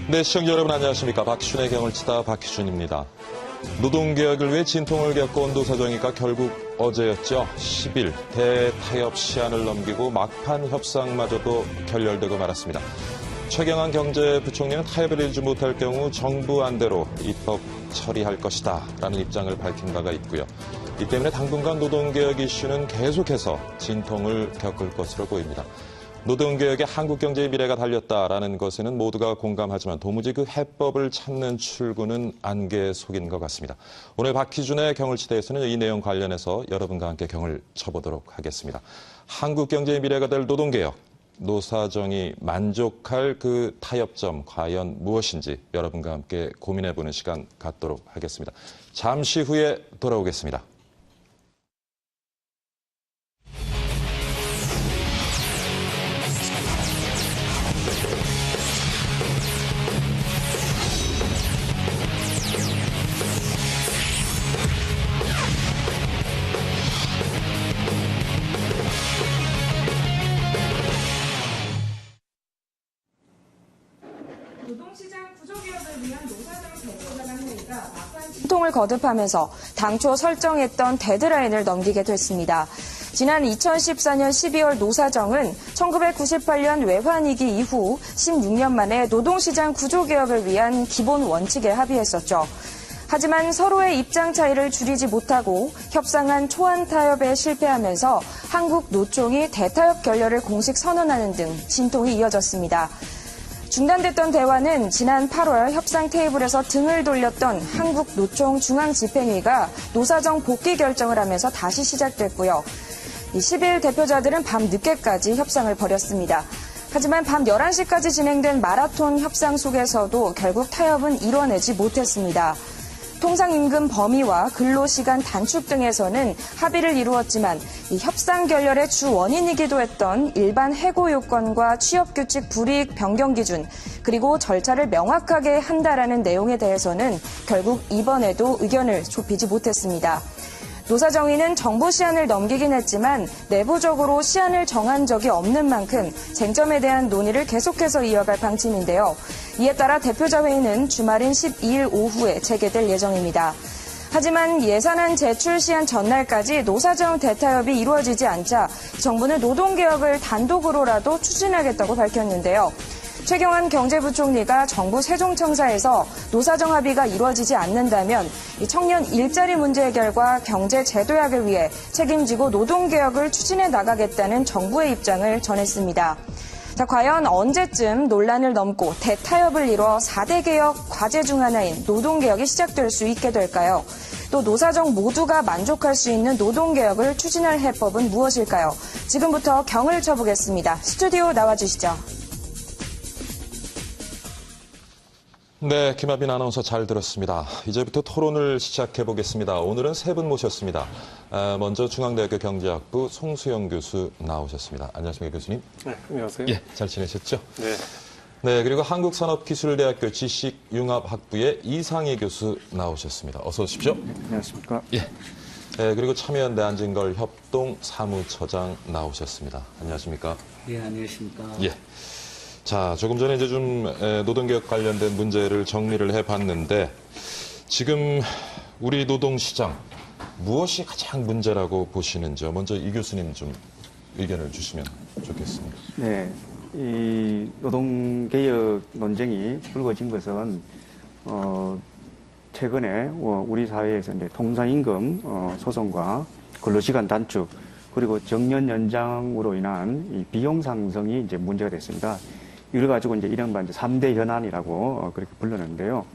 네, 시청자 여러분 안녕하십니까. 박희준의 경을 치다 박희준입니다. 노동개혁을 위해 진통을 겪어온 노사정의가 결국 어제였죠. 10일 대타협 시한을 넘기고 막판 협상마저도 결렬되고 말았습니다. 최경환 경제부총리는 타협을 이루지 못할 경우 정부 안대로 입법 처리할 것이다 라는 입장을 밝힌 바가 있고요. 이 때문에 당분간 노동개혁 이슈는 계속해서 진통을 겪을 것으로 보입니다. 노동개혁에 한국 경제의 미래가 달렸다라는 것에는 모두가 공감하지만 도무지 그 해법을 찾는 출구는 안개 속인 것 같습니다. 오늘 박희준의 경을치대에서는 이 내용 관련해서 여러분과 함께 경을 쳐보도록 하겠습니다. 한국 경제의 미래가 될 노동개혁, 노사정이 만족할 그 타협점 과연 무엇인지 여러분과 함께 고민해보는 시간 갖도록 하겠습니다. 잠시 후에 돌아오겠습니다. 노동시장 구조개혁을 위한 노사정 대표자단 회의가 막판 진통을 거듭하면서 당초 설정했던 데드라인을 넘기게 됐습니다. 지난 2014년 12월 노사정은 1998년 외환위기 이후 16년 만에 노동시장 구조개혁을 위한 기본 원칙에 합의했었죠. 하지만 서로의 입장 차이를 줄이지 못하고 협상한 초안 타협에 실패하면서 한국 노총이 대타협 결렬을 공식 선언하는 등 진통이 이어졌습니다. 중단됐던 대화는 지난 8월 협상 테이블에서 등을 돌렸던 한국 노총 중앙집행위가 노사정 복귀 결정을 하면서 다시 시작됐고요. 10일 대표자들은 밤 늦게까지 협상을 벌였습니다. 하지만 밤 11시까지 진행된 마라톤 협상 속에서도 결국 타협은 이뤄내지 못했습니다. 통상임금 범위와 근로시간 단축 등에서는 합의를 이루었지만 이 협상 결렬의 주 원인이기도 했던 일반 해고 요건과 취업규칙 불이익 변경 기준 그리고 절차를 명확하게 한다라는 내용에 대해서는 결국 이번에도 의견을 좁히지 못했습니다. 노사정의는 정부 시한을 넘기긴 했지만 내부적으로 시한을 정한 적이 없는 만큼 쟁점에 대한 논의를 계속해서 이어갈 방침인데요. 이에 따라 대표자 회의는 주말인 12일 오후에 재개될 예정입니다. 하지만 예산안 제출 시한 전날까지 노사정 대타협이 이루어지지 않자 정부는 노동개혁을 단독으로라도 추진하겠다고 밝혔는데요. 최경환 경제부총리가 정부 세종청사에서 노사정 합의가 이루어지지 않는다면 청년 일자리 문제 해결과 경제 제도약을 위해 책임지고 노동개혁을 추진해 나가겠다는 정부의 입장을 전했습니다. 자, 과연 언제쯤 논란을 넘고 대타협을 이뤄 4대 개혁 과제 중 하나인 노동개혁이 시작될 수 있게 될까요? 또 노사정 모두가 만족할 수 있는 노동개혁을 추진할 해법은 무엇일까요? 지금부터 경을 쳐보겠습니다. 스튜디오 나와주시죠. 네, 김하빈 아나운서 잘 들었습니다. 이제부터 토론을 시작해 보겠습니다. 오늘은 세 분 모셨습니다. 먼저 중앙대학교 경제학부 송수영 교수 나오셨습니다. 안녕하십니까, 교수님? 네, 안녕하세요. 예, 잘 지내셨죠? 네. 네, 그리고 한국산업기술대학교 지식융합학부의 이상희 교수 나오셨습니다. 어서 오십시오. 안녕하십니까? 예. 네, 그리고 참여연대 안진걸 협동 사무처장 나오셨습니다. 안녕하십니까? 예, 안녕하십니까? 예. 자, 조금 전에 이제 좀 노동개혁 관련된 문제를 정리를 해봤는데 지금 우리 노동시장 무엇이 가장 문제라고 보시는지요? 먼저 이 교수님 좀 의견을 주시면 좋겠습니다. 네, 이 노동개혁 논쟁이 불거진 것은 최근에 우리 사회에서 이제 통상임금 소송과 근로시간 단축 그리고 정년 연장으로 인한 이 비용 상승이 이제 문제가 됐습니다. 이걸 가지고 이제 이른바 이제 3대 현안이라고 그렇게 부르는데요.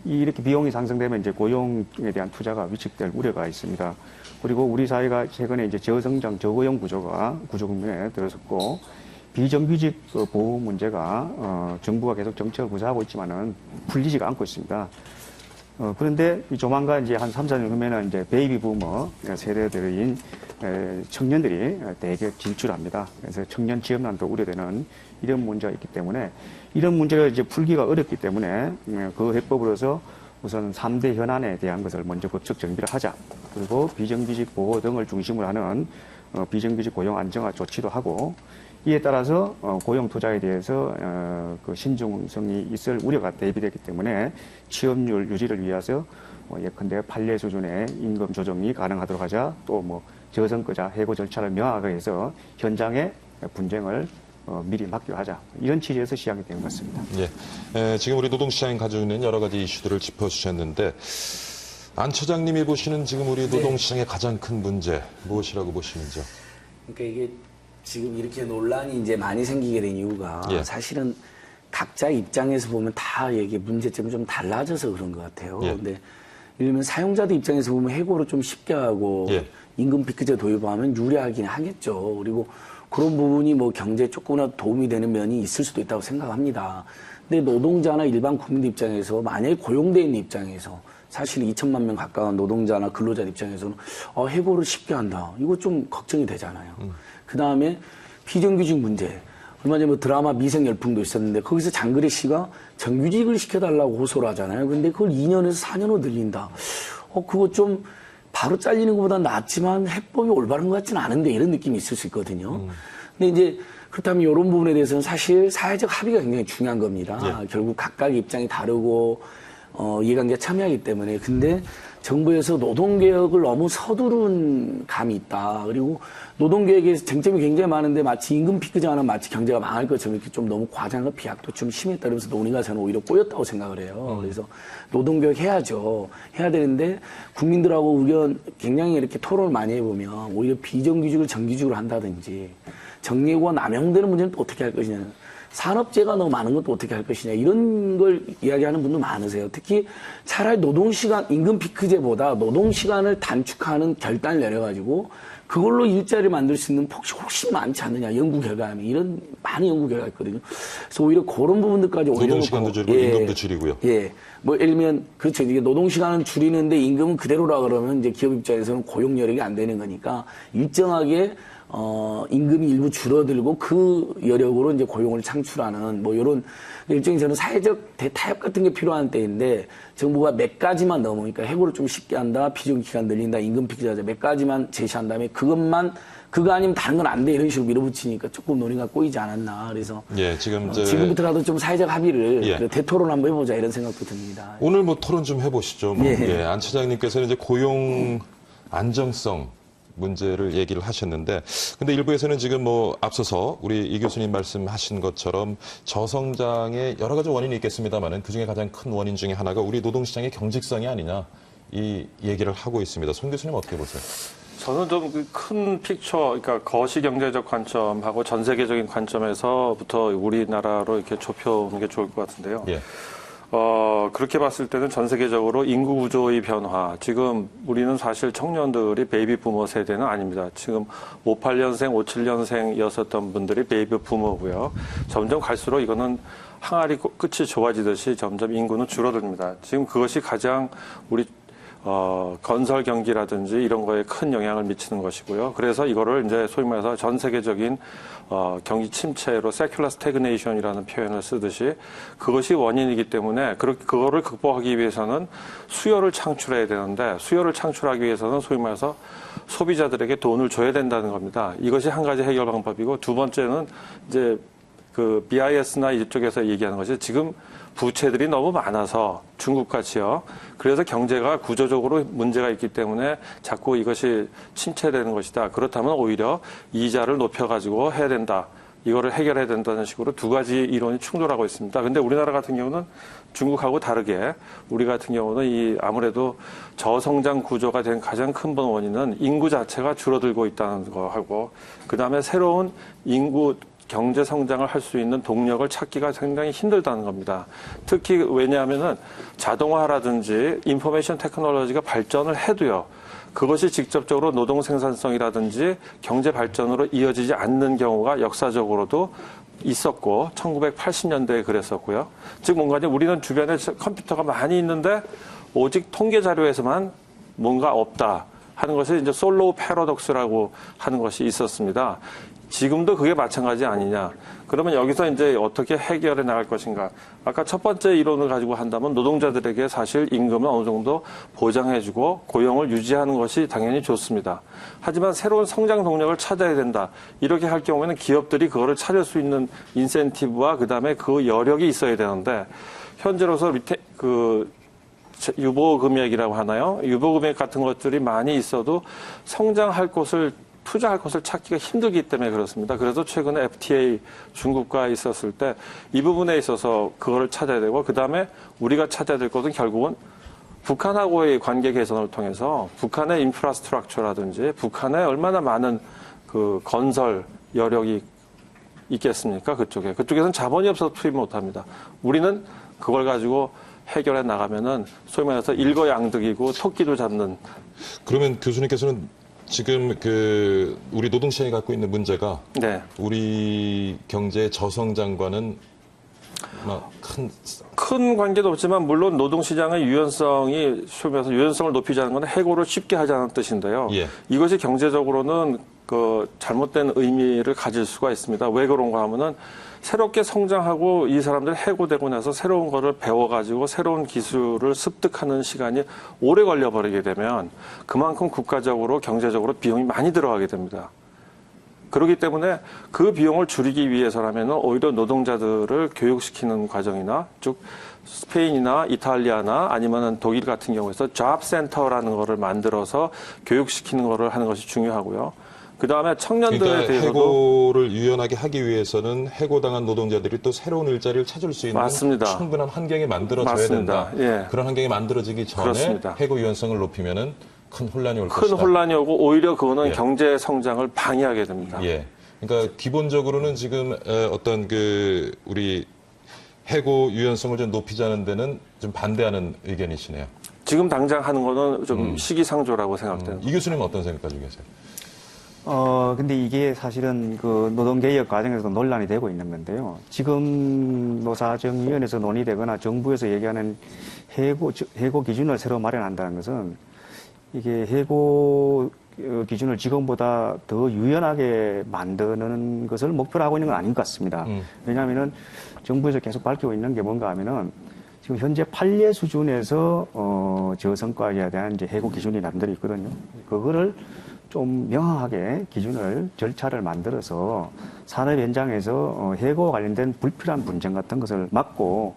이렇게 비용이 상승되면 이제 고용에 대한 투자가 위축될 우려가 있습니다. 그리고 우리 사회가 최근에 이제 저성장, 저고용 구조 국면에 들어섰고 비정규직 보호 문제가 정부가 계속 정책을 구사하고 있지만은 풀리지가 않고 있습니다. 그런데 조만간 이제 한 3, 4년 후면은 이제 베이비 부머 세대들인 청년들이 대개 진출합니다. 그래서 청년 취업난도 우려되는 이런 문제가 있기 때문에 이런 문제를 이제 풀기가 어렵기 때문에 그 해법으로서 우선 3대 현안에 대한 것을 먼저 법적 정비를 하자. 그리고 비정규직 보호 등을 중심으로 하는 비정규직 고용 안정화 조치도 하고, 이에 따라서 고용 투자에 대해서 그 신중성이 있을 우려가 대비되기 때문에 취업률 유지를 위해서 예컨대 판례 수준의 임금 조정이 가능하도록 하자. 또 뭐 저성과자 해고 절차를 명확하게 해서 현장의 분쟁을 미리 막기로 하자. 이런 취지에서 시작이 된 것 같습니다. 예, 지금 우리 노동시장이 가지고 있는 여러 가지 이슈들을 짚어주셨는데 안 처장님이 보시는 지금 우리 노동시장의 가장 큰 문제 무엇이라고 보시는지요? 그러니까 이게 지금 이렇게 논란이 이제 많이 생기게 된 이유가 예. 사실은 각자 입장에서 보면 다 이게 문제점이 좀 달라져서 그런 것 같아요. 예. 근데 예를 들면 사용자들 입장에서 보면 해고를 좀 쉽게 하고 예. 임금 피크제 도입하면 유리하긴 하겠죠. 그리고 그런 부분이 뭐 경제에 조금이라도 도움이 되는 면이 있을 수도 있다고 생각합니다. 근데 노동자나 일반 국민들 입장에서 만약에 고용돼 있는 입장에서 사실 2천만 명 가까운 노동자나 근로자들 입장에서는 해고를 쉽게 한다. 이거 좀 걱정이 되잖아요. 그 다음에 비정규직 문제. 얼마 전에 뭐 드라마 미생 열풍도 있었는데 거기서 장그래 씨가 정규직을 시켜달라고 호소를 하잖아요. 근데 그걸 2년에서 4년으로 늘린다. 그거 좀 바로 잘리는 것보다 낫지만 해법이 올바른 것 같지는 않은데 이런 느낌이 있을 수 있거든요. 근데 이제 그렇다면 이런 부분에 대해서는 사실 사회적 합의가 굉장히 중요한 겁니다. 예. 결국 각각의 입장이 다르고 이해관계가 첨예하기 때문에. 근데 정부에서 노동개혁을 너무 서두른 감이 있다. 그리고 노동개혁에서 쟁점이 굉장히 많은데 마치 임금 피크제 하나 마치 경제가 망할 것처럼 이렇게 좀 너무 과장과 비약도 좀 심했다. 그러면서 논의가 저는 오히려 꼬였다고 생각을 해요. 그래서 노동개혁 해야죠. 해야 되는데 국민들하고 의견 굉장히 이렇게 토론을 많이 해보면 오히려 비정규직을 정규직으로 한다든지 정예고가 남용되는 문제는 또 어떻게 할 것이냐. 산업재해가 너무 많은 것도 어떻게 할 것이냐 이런 걸 이야기하는 분도 많으세요. 특히 차라리 노동시간 임금 피크제보다 노동시간을 단축하는 결단을 내려가지고 그걸로 일자리를 만들 수 있는 폭이 훨씬 많지 않느냐. 연구 결과하면 이런 많은 연구 결과가 있거든요. 그래서 오히려 그런 부분들까지 올려놓고 노동시간도 줄이고 임금도 줄이고요. 예. 뭐 예를 들면 그렇죠. 이게 노동시간은 줄이는데 임금은 그대로라 그러면 이제 기업 입장에서는 고용 여력이 안 되는 거니까 일정하게 임금이 일부 줄어들고 그 여력으로 이제 고용을 창출하는 뭐 이런 일종의 저는 사회적 대타협 같은 게 필요한 때인데 정부가 몇 가지만 넘으니까 해고를 좀 쉽게 한다, 비정기간 늘린다, 임금 피크제하자 몇 가지만 제시한 다음에 그거 아니면 다른 건 안 돼 이런 식으로 밀어붙이니까 조금 논의가 꼬이지 않았나. 그래서 예, 지금 지금부터라도 좀 사회적 합의를 예. 대토론 한번 해보자 이런 생각도 듭니다. 오늘 뭐 토론 좀 해보시죠. 뭐. 예. 예, 안 처장님께서는 이제 고용 안정성 문제를 얘기를 하셨는데, 근데 일부에서는 지금 뭐 앞서서 우리 이 교수님 말씀하신 것처럼 저성장의 여러 가지 원인이 있겠습니다만은 그 중에 가장 큰 원인 중에 하나가 우리 노동시장의 경직성이 아니냐 이 얘기를 하고 있습니다. 손 교수님 어떻게 보세요? 저는 좀 큰 픽처, 그러니까 거시경제적 관점하고 전 세계적인 관점에서부터 우리나라로 이렇게 좁혀오는 게 좋을 것 같은데요. 예. 그렇게 봤을 때는 전 세계적으로 인구 구조의 변화, 지금 우리는 사실 청년들이 베이비 부머 세대는 아닙니다. 지금 58년생, 57년생이었었던 분들이 베이비 부머고요. 점점 갈수록 이거는 항아리 끝이 좁아지듯이 점점 인구는 줄어듭니다. 지금 그것이 가장 우리 건설 경기라든지 이런 거에 큰 영향을 미치는 것이고요. 그래서 이거를 이제 소위 말해서 전 세계적인 경기 침체로 secular stagnation이라는 표현을 쓰듯이 그것이 원인이기 때문에 그거를 극복하기 위해서는 수요를 창출해야 되는데 수요를 창출하기 위해서는 소위 말해서 소비자들에게 돈을 줘야 된다는 겁니다. 이것이 한 가지 해결 방법이고 두 번째는 이제 그 BIS나 이쪽에서 얘기하는 것이 지금 부채들이 너무 많아서 중국같이요. 그래서 경제가 구조적으로 문제가 있기 때문에 자꾸 이것이 침체되는 것이다. 그렇다면 오히려 이자를 높여가지고 해야 된다. 이거를 해결해야 된다는 식으로 두 가지 이론이 충돌하고 있습니다. 근데 우리나라 같은 경우는 중국하고 다르게 우리 같은 경우는 이 아무래도 저성장 구조가 된 가장 큰 원인은 인구 자체가 줄어들고 있다는 거하고 그다음에 새로운 인구 경제 성장을 할 수 있는 동력을 찾기가 상당히 힘들다는 겁니다. 특히 왜냐하면은 자동화라든지 인포메이션 테크놀로지가 발전을 해도요. 그것이 직접적으로 노동 생산성이라든지 경제 발전으로 이어지지 않는 경우가 역사적으로도 있었고 1980년대에 그랬었고요. 즉 뭔가 우리는 주변에 컴퓨터가 많이 있는데 오직 통계 자료에서만 뭔가 없다. 하는 것이 이제 솔로우 패러독스라고 하는 것이 있었습니다. 지금도 그게 마찬가지 아니냐. 그러면 여기서 이제 어떻게 해결해 나갈 것인가. 아까 첫 번째 이론을 가지고 한다면 노동자들에게 사실 임금을 어느 정도 보장해주고 고용을 유지하는 것이 당연히 좋습니다. 하지만 새로운 성장 동력을 찾아야 된다. 이렇게 할 경우에는 기업들이 그거를 찾을 수 있는 인센티브와 그다음에 그 여력이 있어야 되는데 현재로서 유보금액이라고 하나요? 유보금액 같은 것들이 많이 있어도 성장할 곳을 투자할 곳을 찾기가 힘들기 때문에 그렇습니다. 그래서 최근에 FTA 중국과 있었을 때 이 부분에 있어서 그거를 찾아야 되고 그다음에 우리가 찾아야 될 것은 결국은 북한하고의 관계 개선을 통해서 북한의 인프라스트럭처라든지 북한에 얼마나 많은 그 건설 여력이 있겠습니까? 그쪽에서는 자본이 없어서 투입 못합니다. 우리는 그걸 가지고 해결해 나가면은 소위 말해서 일거양득이고 토끼도 잡는. 그러면 교수님께서는 지금 우리 노동시장이 갖고 있는 문제가 네. 우리 경제의 저성장과는 큰 관계도 없지만 물론 노동시장의 유연성이 소위 말해서 유연성을 높이자는 건 해고를 쉽게 하자는 뜻인데요. 예. 이것이 경제적으로는 그 잘못된 의미를 가질 수가 있습니다. 왜 그런가 하면은 새롭게 성장하고 이 사람들 해고되고 나서 새로운 거를 배워가지고 새로운 기술을 습득하는 시간이 오래 걸려버리게 되면 그만큼 국가적으로 경제적으로 비용이 많이 들어가게 됩니다. 그렇기 때문에 그 비용을 줄이기 위해서라면 오히려 노동자들을 교육시키는 과정이나 즉 스페인이나 이탈리아나 아니면 독일 같은 경우에서 잡센터라는 거를 만들어서 교육시키는 거를 하는 것이 중요하고요. 그다음에 청년들에 그러니까 대해서도 해고를 유연하게 하기 위해서는 해고당한 노동자들이 또 새로운 일자리를 찾을 수 있는 맞습니다. 충분한 환경이 만들어져야 맞습니다. 된다. 예. 그런 환경이 만들어지기 전에 그렇습니다. 해고 유연성을 높이면은 큰 혼란이 올 큰 것이다. 혼란이 오고 오히려 그거는 예. 경제 성장을 방해하게 됩니다. 예. 그러니까 기본적으로는 지금 어떤 우리 해고 유연성을 좀 높이자는 데는 좀 반대하는 의견이시네요. 지금 당장 하는 거는 좀 시기상조라고 생각됩니다. 이 교수님은 어떤 생각 가지고 계세요? 근데 이게 사실은 그 노동개혁 과정에서 논란이 되고 있는 건데요. 지금 노사정위원회에서 논의되거나 정부에서 얘기하는 해고 기준을 새로 마련한다는 것은 이게 해고 기준을 지금보다 더 유연하게 만드는 것을 목표로 하고 있는 건 아닌 것 같습니다. 왜냐하면은 정부에서 계속 밝히고 있는 게 뭔가 하면은 지금 현재 판례 수준에서 저성과에 대한 이제 해고 기준이 나름대로 있거든요. 그거를 좀 명확하게 기준을 절차를 만들어서 산업 현장에서 해고와 관련된 불필요한 분쟁 같은 것을 막고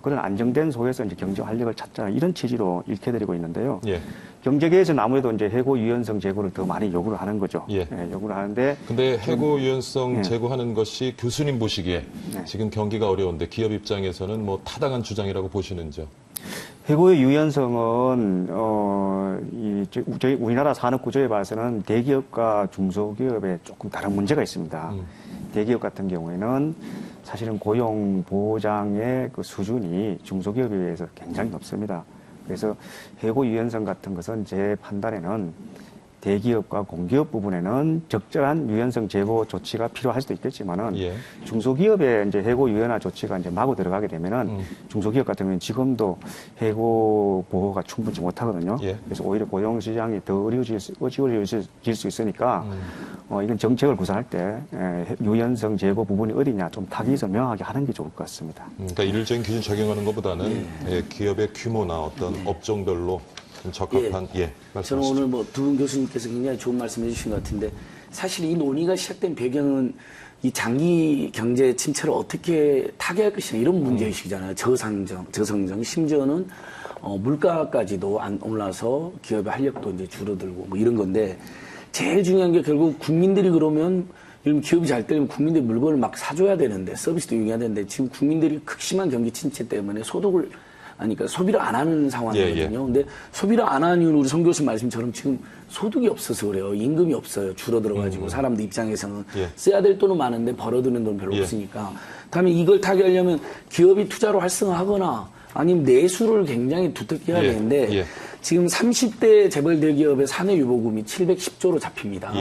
그런 안정된 속에서 이제 경제 활력을 찾자 이런 취지로 읽혀드리고 있는데요. 예. 경제계에서는 아무래도 이제 해고 유연성 제고를 더 많이 요구를 하는 거죠. 예. 요구를 하는데. 근데 해고 유연성 예. 제고하는 것이 교수님 보시기에 네. 지금 경기가 어려운데 기업 입장에서는 뭐 타당한 주장이라고 보시는지요? 해고의 유연성은 저희 우리나라 산업 구조에 봐서는 대기업과 중소기업에 조금 다른 문제가 있습니다. 대기업 같은 경우에는 사실은 고용 보장의 그 수준이 중소기업에 비해서 굉장히 높습니다. 그래서 해고 유연성 같은 것은 제 판단에는 대기업과 공기업 부분에는 적절한 유연성 제고 조치가 필요할 수도 있겠지만은 예. 중소기업의 이제 해고 유연화 조치가 이제 마구 들어가게 되면은 중소기업 같은 경우는 지금도 해고 보호가 충분치 못하거든요. 예. 그래서 오히려 고용 시장이 더 어려워질 수 있으니까 이건 정책을 구상할 때 유연성 제고 부분이 어디냐 좀 타깃을 명확하게 하는 게 좋을 것 같습니다. 그러니까 일정인 기준 적용하는 것보다는 기업의 규모나 어떤 업종별로 좀 적합한 저는 말씀하시죠. 오늘 뭐 두 분 교수님께서 굉장히 좋은 말씀 해주신 것 같은데 사실 이 논의가 시작된 배경은 이 장기 경제 침체를 어떻게 타개할 것이냐 이런 문제의식이잖아요. 저성장, 심지어는 물가까지도 안 올라서 기업의 활력도 이제 줄어들고 뭐 이런 건데 제일 중요한 게 결국 국민들이 그러면 이런 기업이 잘 되려면 국민들이 물건을 막 사줘야 되는데 서비스도 이용해야 되는데 지금 국민들이 극심한 경기 침체 때문에 그러니까 소비를 안 하는 상황이거든요. 근데 소비를 안 하는 이유는 우리 송 교수님 말씀처럼 지금 소득이 없어서 그래요. 임금이 없어요. 줄어들어가지고 사람들 입장에서는 써야 될 돈은 많은데 벌어두는 돈 별로 없으니까. 다음에 이걸 타개하려면 기업이 투자로 활성화하거나 아니면 내수를 굉장히 두텁게 해야 되는데 지금 30대 재벌 대기업의 사내 유보금이 710조로 잡힙니다.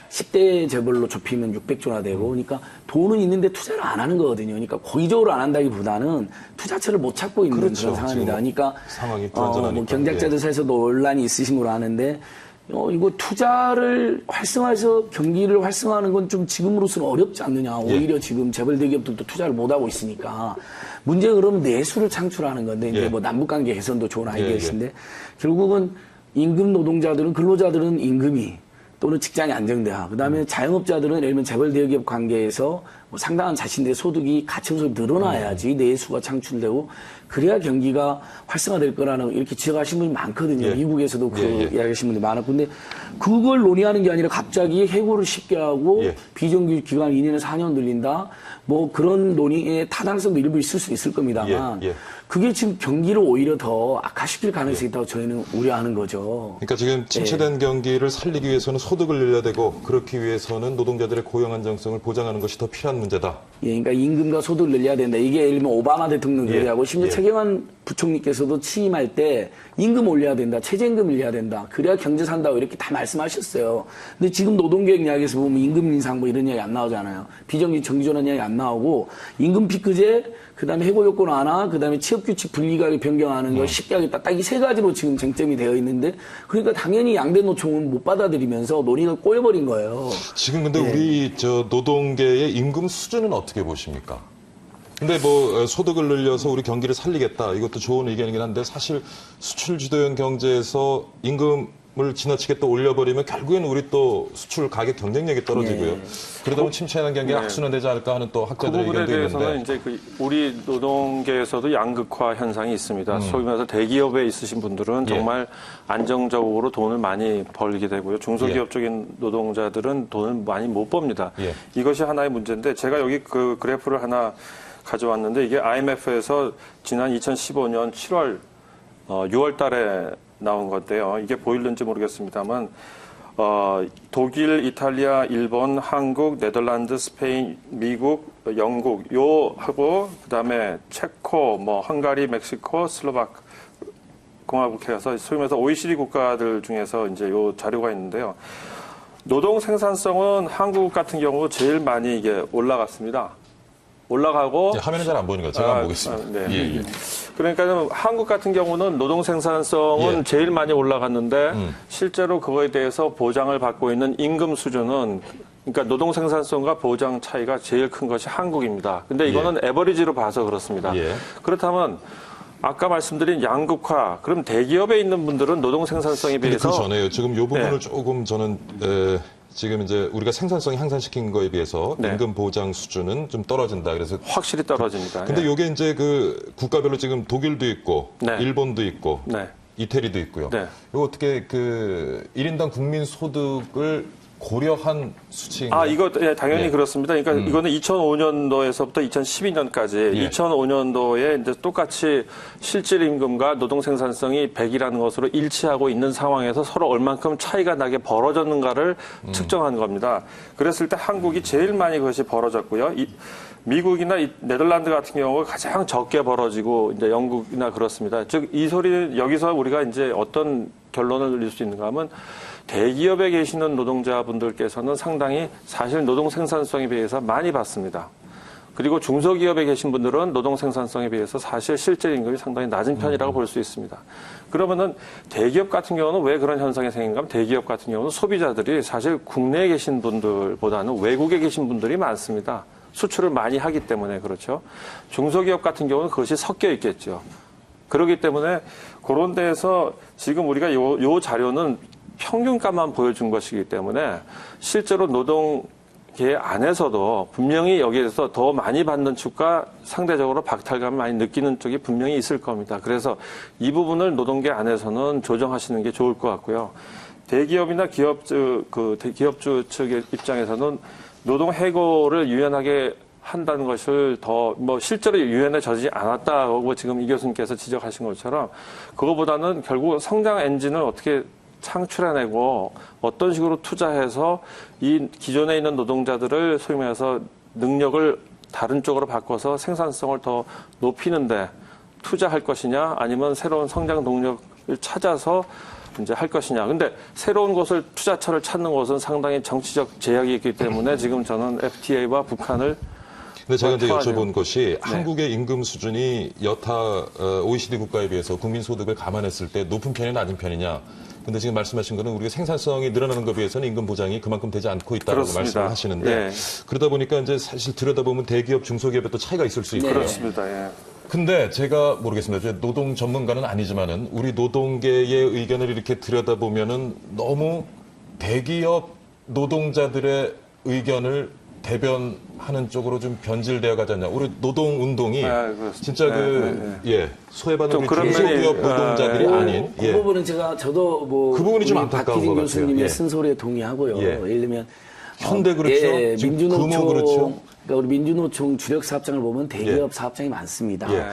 10대 재벌로 좁히면 600조나 되고, 그러니까 돈은 있는데 투자를 안 하는 거거든요. 그러니까 고의적으로 안 한다기보다는 투자처를 못 찾고 있는 그렇죠. 그런 상황입니다. 그러니까 상황이 불안전하니까. 뭐 경제학자들 사이에서 논란이 있으신 걸로 아는데 이거 투자를 활성화해서 경기를 활성화하는 건 좀 지금으로서는 어렵지 않느냐. 오히려 지금 재벌 대기업들도 투자를 못 하고 있으니까 문제가 그러면 내수를 창출하는 건데 이제 뭐 남북관계 개선도 좋은 아이디어이신데 결국은 임금 노동자들은 근로자들은 임금이 또는 직장이 안정돼야 그다음에 자영업자들은 예를 들면 재벌 대기업 관계에서 뭐 상당한 자신들의 소득이 가처분 소득이 늘어나야지 내수가 창출되고 그래야 경기가 활성화될 거라는 이렇게 지적하신 분이 많거든요. 미국에서도 그 이야기하신 분들이 많았고 근데 그걸 논의하는 게 아니라 갑자기 해고를 쉽게 하고 비정규직 기간 2년에서 4년 늘린다. 뭐 그런 논의의 타당성도 일부 있을 수 있을 겁니다만 그게 지금 경기를 오히려 더 악화시킬 가능성이 있다고 저희는 우려하는 거죠. 그러니까 지금 침체된 경기를 살리기 위해서는 소득을 늘려야 되고 그렇기 위해서는 노동자들의 고용 안정성을 보장하는 것이 더 필요한 문제다. 그러니까 임금과 소득을 늘려야 된다. 이게 예를 들면 오바마 대통령 얘기하고 심지어 최경환 부총리께서도 취임할 때 임금 올려야 된다. 최저임금 올려야 된다. 그래야 경제 산다고 이렇게 다 말씀하셨어요. 근데 지금 노동계획 이야기에서 보면 임금 인상 뭐 이런 이야기 안 나오잖아요. 비정규직 정규전환 이야기 안 나오고 임금 피크제 그다음에 해고 요건 완화, 그다음에 취업규칙 분리가를 변경하는 걸 쉽게 하겠다. 딱 이 세 가지로 지금 쟁점이 되어 있는데 그러니까 당연히 양대 노총은 못 받아들이면서 논의가 꼬여버린 거예요. 지금 근데 우리 노동계의 임금 수준은 어떻게 보십니까? 근데 뭐 소득을 늘려서 우리 경기를 살리겠다. 이것도 좋은 의견이긴 한데 사실 수출 주도형 경제에서 임금을 지나치게 또 올려버리면 결국엔 우리 또 수출 가격 경쟁력이 떨어지고요. 그러다 보면 침체하는 경기가 악순환되지 않을까 하는 또 학자들의 그 부분에 의견도 대해서는 있는데. 이제 우리 노동계에서도 양극화 현상이 있습니다. 소위 말해서 대기업에 있으신 분들은 정말 안정적으로 돈을 많이 벌게 되고요. 중소기업 쪽인 노동자들은 돈을 많이 못 법니다. 이것이 하나의 문제인데 제가 여기 그 그래프를 하나 가져왔는데 이게 IMF에서 지난 2015년 7월 6월 달에 나온 건데요. 이게 보이는지 모르겠습니다만 독일, 이탈리아, 일본, 한국, 네덜란드, 스페인, 미국, 영국 요 하고 그다음에 체코, 뭐 헝가리, 멕시코, 슬로바크 공화국 해서 소위 말해서 OECD 국가들 중에서 이제 요 자료가 있는데요. 노동 생산성은 한국 같은 경우 제일 많이 이게 올라갔습니다. 올라가고 화면은 잘 안 보이는 거 제가 한번 보겠습니다. 그러니까 한국 같은 경우는 노동 생산성은 제일 많이 올라갔는데 실제로 그거에 대해서 보장을 받고 있는 임금 수준은 그러니까 노동 생산성과 보장 차이가 제일 큰 것이 한국입니다. 근데 이거는 에버리지로 봐서 그렇습니다. 그렇다면 아까 말씀드린 양극화, 그럼 대기업에 있는 분들은 노동 생산성에 비해서 그 전에요. 지금 이 부분을 조금 저는 지금 이제 우리가 생산성이 향상시킨 거에 비해서 임금 보장 수준은 좀 떨어진다. 그래서 확실히 떨어집니다. 근데 요게 이제 그 국가별로 지금 독일도 있고 일본도 있고 이태리도 있고요. 이거 어떻게 그 1인당 국민 소득을 고려한 수치인가요? 이거 당연히 그렇습니다. 그러니까 이거는 2005년도에서부터 2012년까지 2005년도에 이제 똑같이 실질 임금과 노동 생산성이 100이라는 것으로 일치하고 있는 상황에서 서로 얼만큼 차이가 나게 벌어졌는가를 측정한 겁니다. 그랬을 때 한국이 제일 많이 그것이 벌어졌고요. 미국이나 네덜란드 같은 경우가 가장 적게 벌어지고 이제 영국이나 그렇습니다. 즉 이 소리는 여기서 우리가 이제 어떤 결론을 내릴 수 있는가 하면 대기업에 계시는 노동자분들께서는 상당히 사실 노동 생산성에 비해서 많이 받습니다. 그리고 중소기업에 계신 분들은 노동 생산성에 비해서 사실 실질 임금이 상당히 낮은 편이라고 볼 수 있습니다. 그러면은 대기업 같은 경우는 왜 그런 현상이 생긴가 하면 대기업 같은 경우는 소비자들이 사실 국내에 계신 분들보다는 외국에 계신 분들이 많습니다. 수출을 많이 하기 때문에 그렇죠. 중소기업 같은 경우는 그것이 섞여 있겠죠. 그렇기 때문에 그런 데에서 지금 우리가 요 자료는 평균값만 보여준 것이기 때문에 실제로 노동계 안에서도 분명히 여기에서 더 많이 받는 축과 상대적으로 박탈감을 많이 느끼는 쪽이 분명히 있을 겁니다. 그래서 이 부분을 노동계 안에서는 조정하시는 게 좋을 것 같고요. 대기업이나 기업주 측의 입장에서는 노동 해고를 유연하게 한다는 것을 더 실제로 유연해지지 않았다고 지금 이 교수님께서 지적하신 것처럼 그거보다는 결국 성장 엔진을 어떻게 창출해내고 어떤 식으로 투자해서 이 기존에 있는 노동자들을 소위 말해서 능력을 다른 쪽으로 바꿔서 생산성을 더 높이는데 투자할 것이냐 아니면 새로운 성장 동력을 찾아서 이제 할 것이냐. 근데 새로운 곳을 투자처를 찾는 것은 상당히 정치적 제약이 있기 때문에 지금 저는 FTA와 북한을 근데 제가 이제 여쭤본 것이 한국의 임금 수준이 여타 OECD 국가에 비해서 국민 소득을 감안했을 때 높은 편이냐 낮은 편이냐. 근데 지금 말씀하신 거는 우리가 생산성이 늘어나는 것에 비해서는 임금 보장이 그만큼 되지 않고 있다고 그렇습니다. 말씀을 하시는데 예. 그러다 보니까 이제 사실 들여다보면 대기업, 중소기업에 또 차이가 있을 수 있고. 그렇습니다. 예. 근데 제가 모르겠습니다. 저 노동 전문가는 아니지만은 우리 노동계의 의견을 이렇게 들여다보면은 너무 대기업 노동자들의 의견을 대변하는 쪽으로 좀 변질되어 가지 않냐. 우리 노동 운동이 그렇습니다. 진짜 소외받는 좀 우리 그런 중소기업 면이, 노동자들이 아닌 그 부분은 저도 뭐 그 부분이 좀 우리 안타까운 박희진 것 같아요. 교수님의 예. 쓴소리에 동의하고요. 예. 예를 들면 현대 그렇죠. 지금 금호 그렇죠. 그러니까 우리 민주노총 주력 사업장을 보면 대기업 사업장이 많습니다. 예.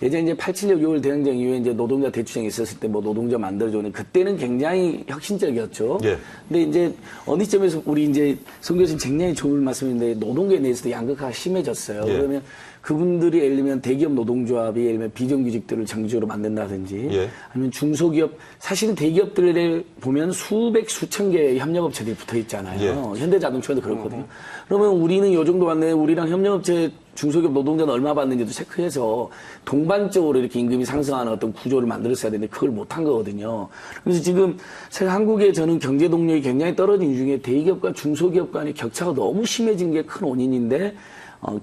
예전에 이제 87년 6월 대항전 이후에 이제 노동자 대투쟁이 있었을 때 뭐 노동자 만들어주는 그때는 굉장히 혁신적이었죠. 예. 근데 이제 어느 점에서 우리 이제 송 교수님 굉장히 좋은 말씀인데 노동계 내에서도 양극화가 심해졌어요. 예. 그러면 그분들이 예를 들면 대기업 노동조합이 예를 들면 비정규직들을 정규직으로 만든다든지 예. 아니면 중소기업 사실은 대기업들에 보면 수백 수천 개의 협력업체들이 붙어 있잖아요. 예. 현대자동차도 그렇거든요. 그러면 우리는 요 정도 받네. 우리랑 협력업체 중소기업 노동자는 얼마 받는지도 체크해서 동반적으로 이렇게 임금이 상승하는 어떤 구조를 만들었어야 되는데 그걸 못한 거거든요. 그래서 지금 사실 한국의 저는 경제 동력이 굉장히 떨어진 이유 중에 대기업과 중소기업 간의 격차가 너무 심해진 게 큰 원인인데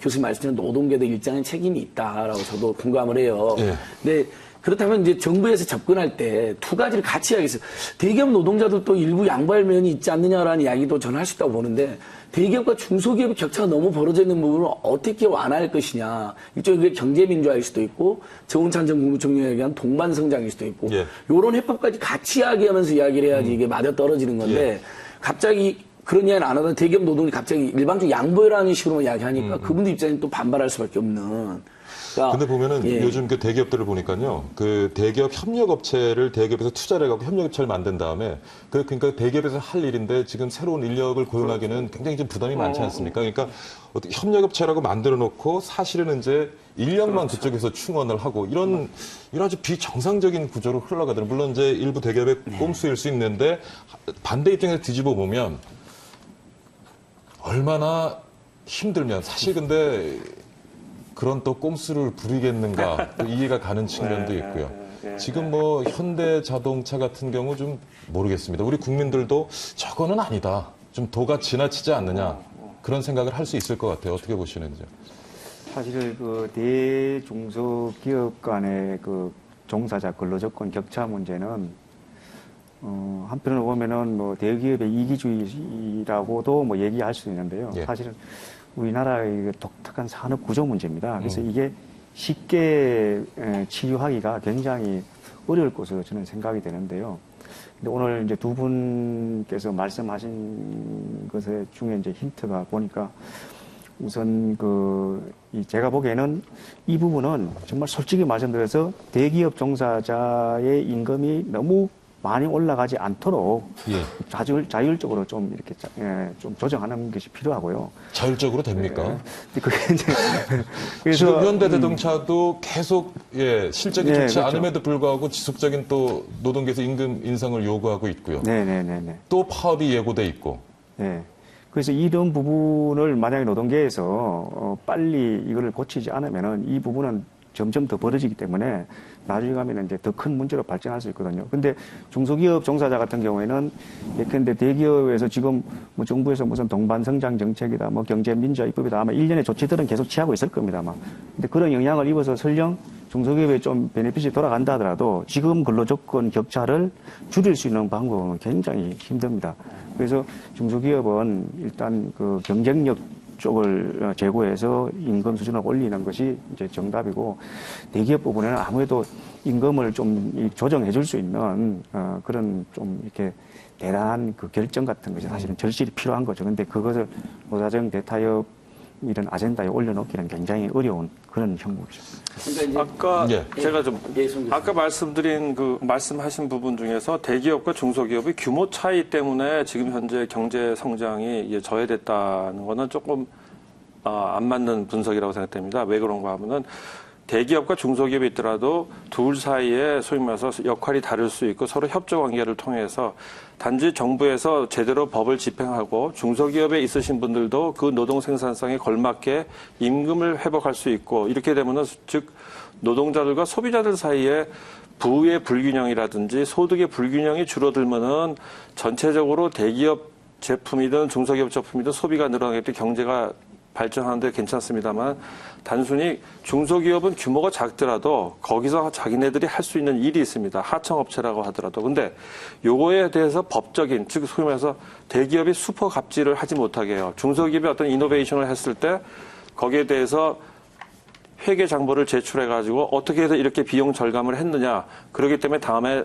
교수님 말씀처럼 노동계도 일정한 책임이 있다라고 저도 공감을 해요. 예. 근데 그렇다면 이제 정부에서 접근할 때 두 가지를 같이 해야겠어요. 대기업 노동자들도 일부 양보할 면이 있지 않느냐라는 이야기도 저는 할 수 있다고 보는데 대기업과 중소기업의 격차가 너무 벌어져 있는 부분을 어떻게 완화할 것이냐. 일종의 경제민주화일 수도 있고 정운찬 전 국무총리에 의한 동반성장일 수도 있고 예. 이런 해법까지 같이 이야기하면서 이야기를 해야지 이게 맞아떨어지는 건데 갑자기 그런 이야기는 안 하다 대기업 노동이 갑자기 일방적으로 양보해라는 식으로 이야기하니까 그분들 입장에는 또 반발할 수밖에 없는. 그러니까 근데 보면은 예. 요즘 그 대기업들을 보니까요, 그 대기업 협력업체를 대기업에서 투자를 해갖고 협력업체를 만든 다음에 그러니까 대기업에서 할 일인데 지금 새로운 인력을 고용하기는 굉장히 좀 부담이 많지 않습니까? 그러니까 어떻게 협력업체라고 만들어 놓고 사실은 이제 인력만 그쪽에서 충원을 하고 이런 아주 비정상적인 구조로 흘러가더라고요. 물론 이제 일부 대기업의 꼼수일 수 있는데 반대 입장에서 뒤집어 보면 얼마나 힘들면 사실 근데 그런 또 꼼수를 부리겠는가 또 이해가 가는 측면도 있고요. 지금 뭐 현대 자동차 같은 경우 좀 모르겠습니다. 우리 국민들도 저거는 아니다. 좀 도가 지나치지 않느냐 그런 생각을 할 수 있을 것 같아요. 어떻게 보시는지요? 사실 그 대중소기업 간의 그 종사자 근로조건 격차 문제는 한편으로 보면은 뭐 대기업의 이기주의라고도 뭐 얘기할 수 있는데요. 예. 사실은 우리나라의 독특한 산업 구조 문제입니다. 그래서 이게 쉽게 치유하기가 굉장히 어려울 것으로 저는 생각이 되는데요. 근데 오늘 이제 두 분께서 말씀하신 것에 중에 이제 힌트가 보니까 우선 제가 보기에는 이 부분은 정말 솔직히 말씀드려서 대기업 종사자의 임금이 너무 많이 올라가지 않도록 예. 자율적으로 좀 이렇게 좀 조정하는 것이 필요하고요. 자율적으로 됩니까? 근데 그게 이제 그래서 지금 현대자동차도 계속 실적이 네, 좋지 그렇죠. 않음에도 불구하고 지속적인 또 노동계에서 임금 인상을 요구하고 있고요. 네네네네. 또 파업이 예고돼 있고. 네. 그래서 이런 부분을 만약에 노동계에서 빨리 이거를 고치지 않으면은 이 부분은 점점 더 벌어지기 때문에 나중에 가면 이제 더 큰 문제로 발전할 수 있거든요. 근데 중소기업 종사자 같은 경우에는 예컨대 대기업에서 지금 뭐 정부에서 무슨 동반성장 정책이다, 뭐 경제민주화 입법이다 아마 일련의 조치들은 계속 취하고 있을 겁니다, 아마. 근데 그런 영향을 입어서 설령 중소기업에 좀 베네핏이 돌아간다 하더라도 지금 근로조건 격차를 줄일 수 있는 방법은 굉장히 힘듭니다. 그래서 중소기업은 일단 그 경쟁력 쪽을 제고해서 임금 수준을 올리는 것이 이제 정답이고 대기업 부분에는 아무래도 임금을 좀 조정해 줄 수 있는 그런 좀 이렇게 대단한 그 결정 같은 것이 사실은 절실히 필요한 거죠. 근데 그것을 노사정 대타협 이런 아젠다에 올려놓기는 굉장히 어려운 그런 형국이죠. 그러니까 이제 아까 예. 제가 좀 예, 송 교수님. 아까 말씀하신 부분 중에서 대기업과 중소기업의 규모 차이 때문에 지금 현재 경제 성장이 저해됐다는 거는 조금 안 맞는 분석이라고 생각됩니다. 왜 그런가 하면은 대기업과 중소기업이 있더라도 둘 사이에 소위 말해서 역할이 다를 수 있고 서로 협조 관계를 통해서 단지 정부에서 제대로 법을 집행하고 중소기업에 있으신 분들도 그 노동 생산성에 걸맞게 임금을 회복할 수 있고 이렇게 되면은 즉 노동자들과 소비자들 사이에 부의 불균형이라든지 소득의 불균형이 줄어들면은 전체적으로 대기업 제품이든 중소기업 제품이든 소비가 늘어나기 때문에 경제가 발전하는데 괜찮습니다만 단순히 중소기업은 규모가 작더라도 거기서 자기네들이 할 수 있는 일이 있습니다. 하청업체라고 하더라도. 근데 요거에 대해서 법적인, 즉 소위 말해서 대기업이 슈퍼 갑질을 하지 못하게 해요. 중소기업이 어떤 이노베이션을 했을 때 거기에 대해서 회계 장부를 제출해가지고 어떻게 해서 이렇게 비용 절감을 했느냐. 그렇기 때문에 다음에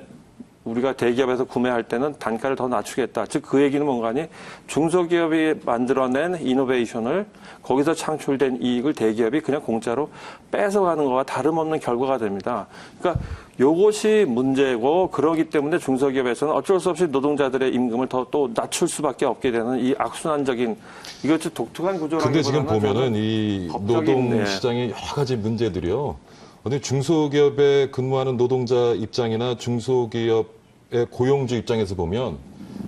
우리가 대기업에서 구매할 때는 단가를 더 낮추겠다. 즉 그 얘기는 뭔가니 중소기업이 만들어낸 이노베이션을 거기서 창출된 이익을 대기업이 그냥 공짜로 뺏어가는 거와 다름없는 결과가 됩니다. 그러니까 요것이 문제고 그러기 때문에 중소기업에서는 어쩔 수 없이 노동자들의 임금을 더 또 낮출 수밖에 없게 되는 이 악순환적인 이것이 독특한 구조라는 근데 지금 거보다는 보면은 이 법적인, 노동 시장의 여러 가지 문제들이요. 어디 중소기업에 근무하는 노동자 입장이나 중소기업의 고용주 입장에서 보면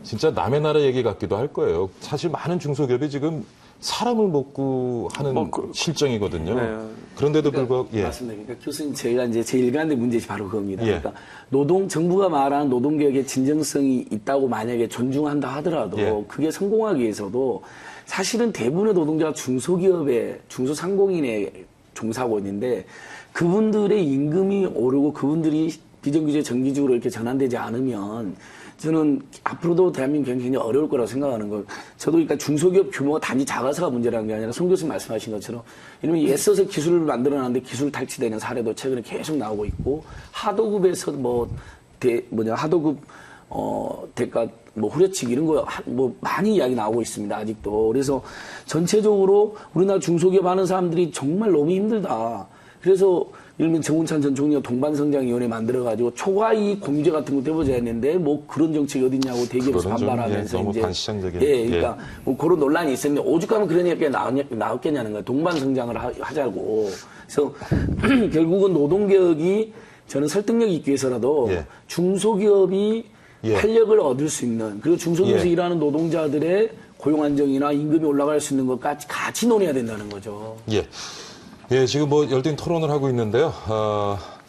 진짜 남의 나라 얘기 같기도 할 거예요. 사실 많은 중소기업이 지금 사람을 먹고 하는 실정이거든요. 네. 그런데도 불구하고 예. 맞습니다. 그러니까 교수님 저희가 이제 제일 일관된 문제지 바로 그겁니다. 예. 그러니까 정부가 말하는 노동개혁의 진정성이 있다고 만약에 존중한다 하더라도 예. 그게 성공하기 위해서도 사실은 대부분의 노동자가 중소기업에 중소상공인에 종사하고 있는데 그분들의 임금이 오르고 그분들이 비정규직 정규직으로 이렇게 전환되지 않으면 저는 앞으로도 대한민국 굉장히 어려울 거라고 생각하는 거. 저도 그러니까 중소기업 규모가 단지 작아서가 문제라는 게 아니라 송 교수님 말씀하신 것처럼 이러면 애써서 기술을 만들어놨는데 기술 탈취되는 사례도 최근에 계속 나오고 있고 하도급에서 하도급 대가 후려치기 이런 거 많이 이야기 나오고 있습니다. 아직도. 그래서 전체적으로 우리나라 중소기업 하는 사람들이 정말 너무 힘들다. 그래서 예를 들면 정운찬 전 총리가 동반성장위원회 만들어가지고 초과이익 공제 같은 것도 해보자 했는데 뭐 그런 정책이 어딨냐고 대기업에서 반발하면서 너무 이제 반시장적인. 예, 그러니까 뭐 그런 논란이 있었는데 오죽하면 그런 얘기가 나왔겠냐는 거예요. 동반성장을 하자고. 그래서 결국은 노동개혁이 저는 설득력이 있기 위해서라도 예. 중소기업이 예. 활력을 얻을 수 있는 그리고 중소기업에서 예. 일하는 노동자들의 고용 안정이나 임금이 올라갈 수 있는 것까지 같이 논해야 된다는 거죠. 예. 예, 지금 뭐 열띤 토론을 하고 있는데요.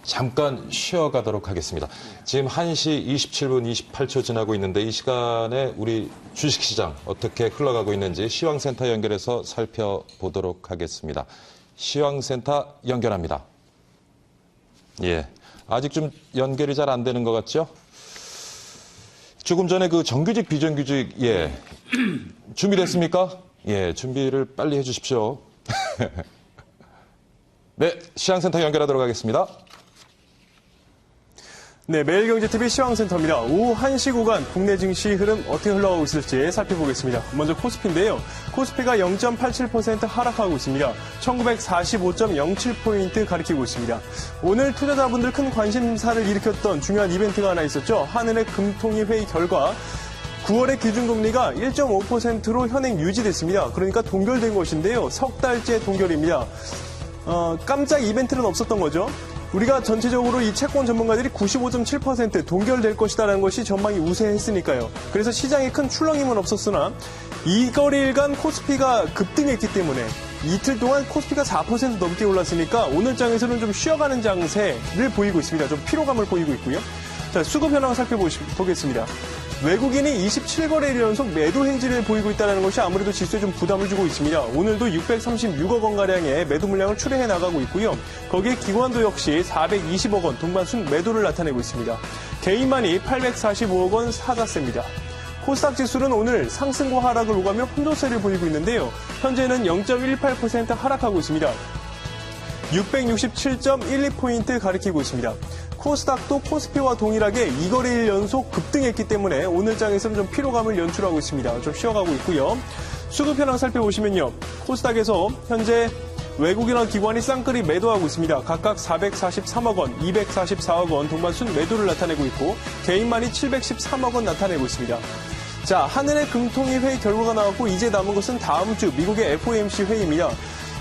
잠깐 쉬어가도록 하겠습니다. 지금 1시 27분 28초 지나고 있는데 이 시간에 우리 주식시장 어떻게 흘러가고 있는지 시황센터 연결해서 살펴보도록 하겠습니다. 시황센터 연결합니다. 예, 아직 좀 연결이 잘 안 되는 것 같죠? 조금 전에 그 정규직, 비정규직, 예, 준비됐습니까? 예, 준비를 빨리 해주십시오. 네, 시황센터 연결하도록 하겠습니다. 네, 매일경제TV 시황센터입니다. 오후 1시 구간 국내 증시 흐름 어떻게 흘러가고 있을지 살펴보겠습니다. 먼저 코스피인데요. 코스피가 0.87% 하락하고 있습니다. 1945.07포인트 가리키고 있습니다. 오늘 투자자분들 큰 관심사를 일으켰던 중요한 이벤트가 하나 있었죠. 한은의 금통위 회의 결과 9월의 기준금리가 1.5%로 현행 유지됐습니다. 그러니까 동결된 것인데요. 석 달째 동결입니다. 깜짝 이벤트는 없었던 거죠. 우리가 전체적으로 이 채권 전문가들이 95.7% 동결될 것이다라는 것이 전망이 우세했으니까요. 그래서 시장에 큰 출렁임은 없었으나 이거일간 코스피가 급등했기 때문에 이틀 동안 코스피가 4% 넘게 올랐으니까 오늘 장에서는 좀 쉬어가는 장세를 보이고 있습니다. 좀 피로감을 보이고 있고요. 자, 수급 현황 살펴보겠습니다. 외국인이 27거래일 연속 매도 행진을 보이고 있다는 것이 아무래도 지수에 좀 부담을 주고 있습니다. 오늘도 636억 원가량의 매도 물량을 출회해 나가고 있고요. 거기에 기관도 역시 420억 원 동반순 매도를 나타내고 있습니다. 개인만이 845억 원 사자세입니다. 코스닥 지수는 오늘 상승과 하락을 오가며 혼조세를 보이고 있는데요. 현재는 0.18% 하락하고 있습니다. 667.12포인트 가리키고 있습니다. 코스닥도 코스피와 동일하게 2거래일 연속 급등했기 때문에 오늘 장에서는 좀 피로감을 연출하고 있습니다. 좀 쉬어가고 있고요. 수급 현황 살펴보시면요. 코스닥에서 현재 외국인과 기관이 쌍끌이 매도하고 있습니다. 각각 443억 원, 244억 원 동반순 매도를 나타내고 있고 개인만이 713억 원 나타내고 있습니다. 자, 한은의 금통위 회의 결과가 나왔고 이제 남은 것은 다음 주 미국의 FOMC 회의입니다.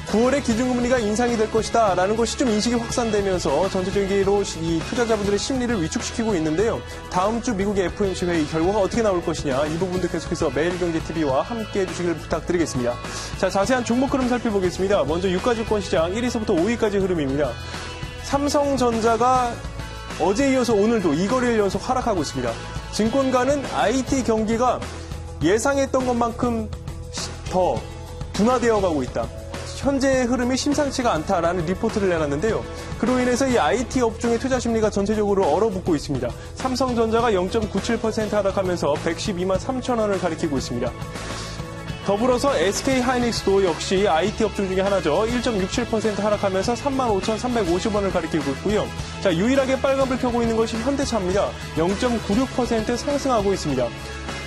9월에 기준금리가 인상이 될 것이다 라는 것이 좀 인식이 확산되면서 전체적으로 이 투자자분들의 심리를 위축시키고 있는데요. 다음 주 미국의 FOMC 회의 결과가 어떻게 나올 것이냐 이 부분도 계속해서 매일경제TV와 함께해 주시길 부탁드리겠습니다. 자, 자세한 종목 흐름 살펴보겠습니다. 먼저 유가증권 시장 1위서부터 5위까지 흐름입니다. 삼성전자가 어제 이어서 오늘도 2거래일 연속 하락하고 있습니다. 증권가는 IT 경기가 예상했던 것만큼 더 둔화되어 가고 있다. 현재의 흐름이 심상치가 않다라는 리포트를 내놨는데요. 그로 인해서 이 IT 업종의 투자 심리가 전체적으로 얼어붙고 있습니다. 삼성전자가 0.97% 하락하면서 112만 3천 원을 가리키고 있습니다. 더불어서 SK하이닉스도 역시 IT 업종 중에 하나죠. 1.67% 하락하면서 35,350원을 가리키고 있고요. 자, 유일하게 빨간불 켜고 있는 것이 현대차입니다. 0.96% 상승하고 있습니다.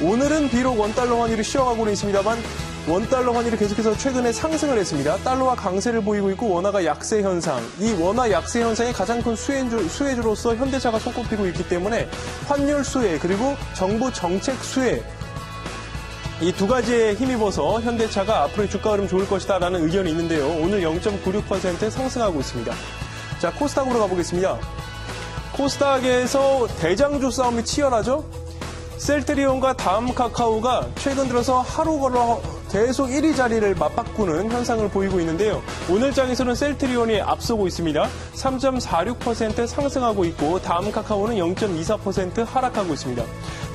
오늘은 비록 원달러 환율이 쉬어가고는 있습니다만 원달러 환율이 계속해서 최근에 상승을 했습니다. 달러와 강세를 보이고 있고 원화가 약세 현상. 이 원화 약세 현상의 가장 큰 수혜주로서 현대차가 손꼽히고 있기 때문에 환율 수혜 그리고 정부 정책 수혜 이 두 가지에 힘입어서 현대차가 앞으로의 주가 흐름 좋을 것이다라는 의견이 있는데요. 오늘 0.96% 상승하고 있습니다. 자, 코스닥으로 가보겠습니다. 코스닥에서 대장주 싸움이 치열하죠? 셀트리온과 다음카카오가 최근 들어서 하루 걸러 계속 1위 자리를 맞바꾸는 현상을 보이고 있는데요. 오늘장에서는 셀트리온이 앞서고 있습니다. 3.46% 상승하고 있고 다음카카오는 0.24% 하락하고 있습니다.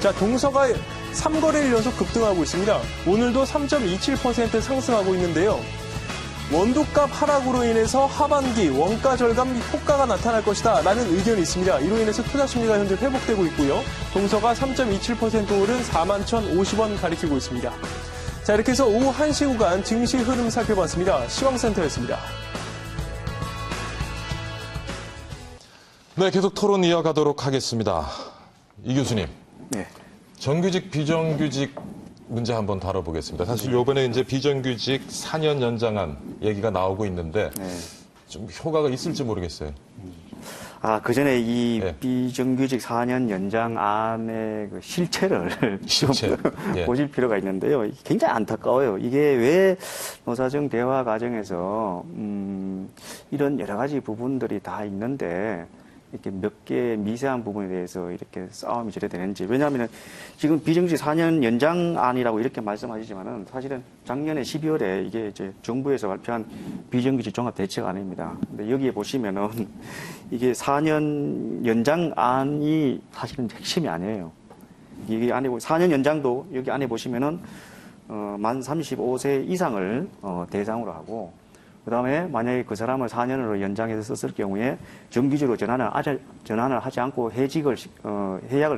자, 동서가 3거래일 연속 급등하고 있습니다. 오늘도 3.27% 상승하고 있는데요. 원두값 하락으로 인해서 하반기 원가 절감 효과가 나타날 것이다 라는 의견이 있습니다. 이로 인해서 투자 심리가 현재 회복되고 있고요. 동서가 3.27% 오른 41,050원 가리키고 있습니다. 자, 이렇게 해서 오후 1시 구간 증시 흐름 살펴봤습니다. 시황센터였습니다. 네, 계속 토론 이어가도록 하겠습니다. 이 교수님. 네. 정규직, 비정규직 문제 한번 다뤄보겠습니다. 사실 요번에 이제 비정규직 4년 연장안 얘기가 나오고 있는데 좀 효과가 있을지 모르겠어요. 그 전에 이 예. 비정규직 4년 연장안의 그 실체를 실체. 좀 예. 보실 필요가 있는데요. 이게 굉장히 안타까워요. 이게 왜 노사정 대화 과정에서 이런 여러 가지 부분들이 다 있는데 이렇게 몇 개 미세한 부분에 대해서 이렇게 싸움이 저래 되는지. 왜냐하면 지금 비정규직 4년 연장안이라고 이렇게 말씀하시지만은 사실은 작년에 12월에 이게 이제 정부에서 발표한 비정규직 종합대책안입니다. 근데 여기에 보시면은 이게 4년 연장안이 사실은 핵심이 아니에요. 이게 안에 4년 연장도 여기 안에 보시면은 만 35세 이상을 대상으로 하고 그 다음에 만약에 그 사람을 4년으로 연장해서 썼을 경우에 정규직으로 전환을 하지 않고 해약을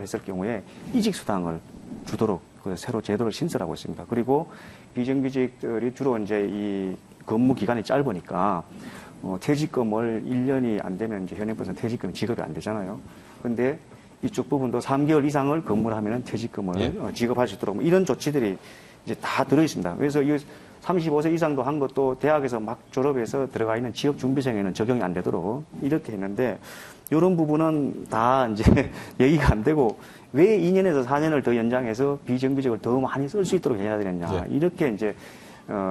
했을 경우에 이직수당을 주도록 그 새로 제도를 신설하고 있습니다. 그리고 비정규직들이 주로 이제 이 근무 기간이 짧으니까 퇴직금을 1년이 안 되면 이제 현행법에서 퇴직금이 지급이 안 되잖아요. 근데 이쪽 부분도 3개월 이상을 근무를 하면 퇴직금을 지급할 수 있도록 이런 조치들이 이제 다 들어있습니다. 그래서 이 35세 이상도 한 것도 대학에서 막 졸업해서 들어가 있는 지역 준비생에는 적용이 안 되도록 이렇게 했는데 이런 부분은 다 이제 얘기가 안 되고 왜 2년에서 4년을 더 연장해서 비정규직을 더 많이 쓸 수 있도록 해야 되느냐 이렇게 이제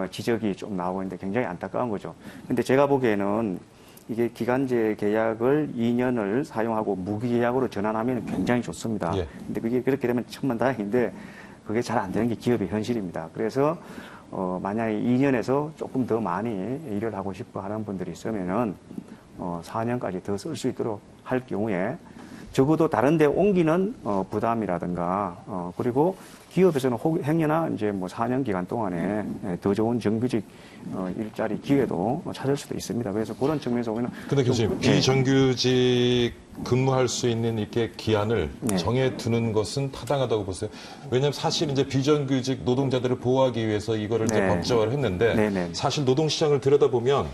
지적이 좀 나오고 있는데 굉장히 안타까운 거죠. 근데 제가 보기에는 이게 기간제 계약을 2년을 사용하고 무기계약으로 전환하면 굉장히 좋습니다. 근데 그게 그렇게 되면 천만다행인데 그게 잘 안 되는 게 기업의 현실입니다. 그래서 만약에 2년에서 조금 더 많이 일을 하고 싶어 하는 분들이 있으면은 4년까지 더 쓸 수 있도록 할 경우에 적어도 다른 데 옮기는 부담이라든가 그리고 기업에서는 행여나 이제 뭐 4년 기간 동안에 더 좋은 정규직 일자리 기회도 찾을 수도 있습니다. 그래서 그런 측면에서 보면 근데 교수님, 비정규직 근무할 수 있는 이렇게 기한을 정해두는 것은 타당하다고 보세요. 왜냐하면 사실 이제 비정규직 노동자들을 보호하기 위해서 이거를 이제 법제화를 했는데 사실 노동시장을 들여다보면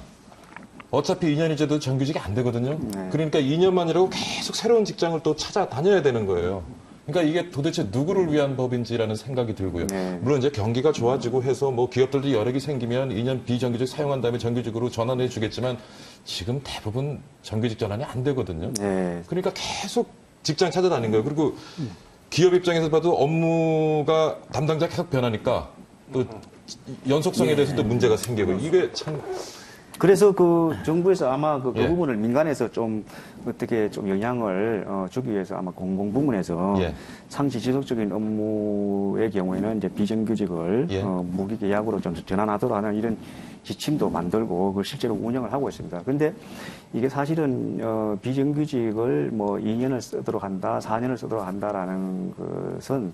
어차피 2년이 돼도 정규직이 안 되거든요. 그러니까 2년만이라고 계속 새로운 직장을 또 찾아다녀야 되는 거예요. 그러니까 이게 도대체 누구를 위한 법인지라는 생각이 들고요. 물론 이제 경기가 좋아지고 해서 뭐 기업들도 여력이 생기면 2년 비정규직 사용한 다음에 정규직으로 전환해 주겠지만 지금 대부분 정규직 전환이 안 되거든요. 그러니까 계속 직장 찾아다니는 거예요. 그리고 기업 입장에서 봐도 업무가 담당자 계속 변하니까 또 연속성에 대해서도 문제가 생기고 이게 참 그래서 그 정부에서 아마 그 예. 부분을 민간에서 좀 어떻게 좀 영향을 주기 위해서 아마 공공부문에서 예. 상시 지속적인 업무의 경우에는 이제 비정규직을 예. 무기계약으로 좀 전환하도록 하는 이런 지침도 만들고 그걸 실제로 운영을 하고 있습니다. 근데 이게 사실은 비정규직을 뭐 2년을 쓰도록 한다, 4년을 쓰도록 한다라는 것은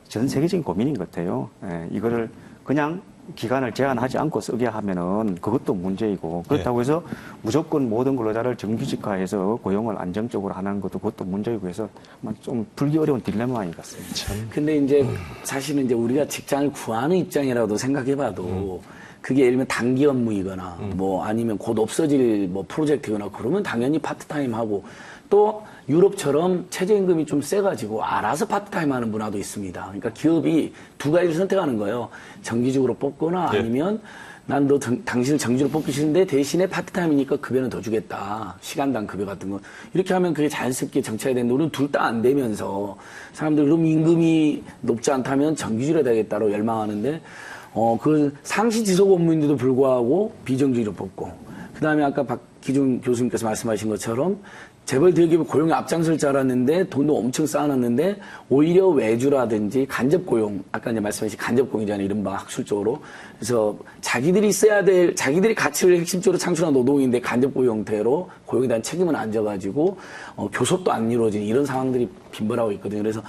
전 세계적인 고민인 것 같아요. 예, 이거를 그냥 기간을 제한하지 않고 쓰게 하면은 그것도 문제이고 그렇다고 해서 무조건 모든 근로자를 정규직화해서 고용을 안정적으로 하는 것도 그것도 문제이고 해서 좀 풀기 어려운 딜레마인 것 같습니다. 근데 이제 사실은 이제 우리가 직장을 구하는 입장이라도 생각해봐도 그게 예를 들면 단기 업무이거나 뭐 아니면 곧 없어질 뭐 프로젝트거나 그러면 당연히 파트타임 하고 또 유럽처럼 최저임금이 좀 세가지고 알아서 파트타임 하는 문화도 있습니다. 그러니까 기업이 두 가지를 선택하는 거예요. 정규직으로 뽑거나 예. 아니면 난 너 당신을 정규직으로 뽑기 싫은데 대신에 파트타임이니까 급여는 더 주겠다. 시간당 급여 같은 거. 이렇게 하면 그게 자연스럽게 정착이 되는데 우리는 둘 다 안 되면서 사람들 그럼 임금이 높지 않다면 정규직으로 되겠다고 열망하는데 그 상시 지속 업무인데도 불구하고 비정규직으로 뽑고 그 다음에 아까 박기준 교수님께서 말씀하신 것처럼 재벌 대기업이 고용에 앞장설 줄 알았는데 돈도 엄청 쌓아놨는데 오히려 외주라든지 간접 고용, 아까 이제 말씀하신 간접 고용이잖아요. 이른바 학술적으로. 그래서 자기들이 써야 될, 자기들이 가치를 핵심적으로 창출한 노동인데 간접 고용 형태로 고용에 대한 책임은 안 져가지고 교섭도 안 이루어지는 이런 상황들이 빈번하고 있거든요. 그래서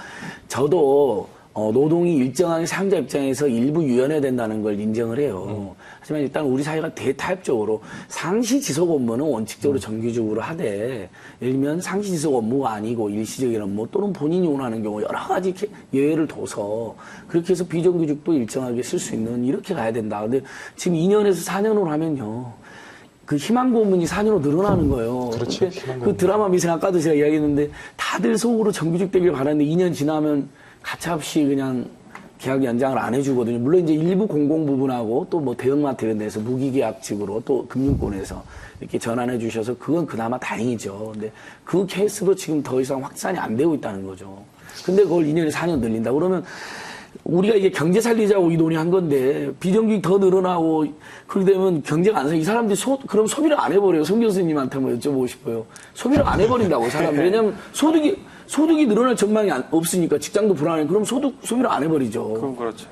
저도 노동이 일정하게 사용자 입장에서 일부 유연해야 된다는 걸 인정을 해요. 하지만 일단 우리 사회가 대타협적으로 상시 지속 업무는 원칙적으로 정규직으로 하되 예를 들면 상시 지속 업무가 아니고 일시적인 업무 또는 본인이 원하는 경우 여러 가지 예외를 둬서 그렇게 해서 비정규직도 일정하게 쓸 수 있는 이렇게 가야 된다. 근데 지금 2년에서 4년으로 하면요. 그 희망 고문이 4년으로 늘어나는 거예요. 그렇죠. 그 드라마 미생 아까도 제가 이야기했는데 다들 속으로 정규직 되길 바라는데 2년 지나면 가차없이 그냥 계약 연장을 안 해주거든요. 물론 이제 일부 공공 부분하고 또 뭐 대형마트 이런 데서 무기계약직으로 또 금융권에서 이렇게 전환해 주셔서 그건 그나마 다행이죠. 근데 그 케이스도 지금 더 이상 확산이 안 되고 있다는 거죠. 근데 그걸 2년에 4년 늘린다. 그러면 우리가 이게 경제 살리자고 이 돈이 한 건데 비정규직 더 늘어나고 그렇게 되면 경제가 안 살. 이 사람들이 그럼 소비를 안 해버려요. 송 교수님한테 한번 여쭤보고 싶어요. 소비를 안 해버린다고 사람들이. 왜냐하면 소득이 늘어날 전망이 없으니까 직장도 불안해. 그럼 소비를 안 해버리죠. 그럼 그렇죠.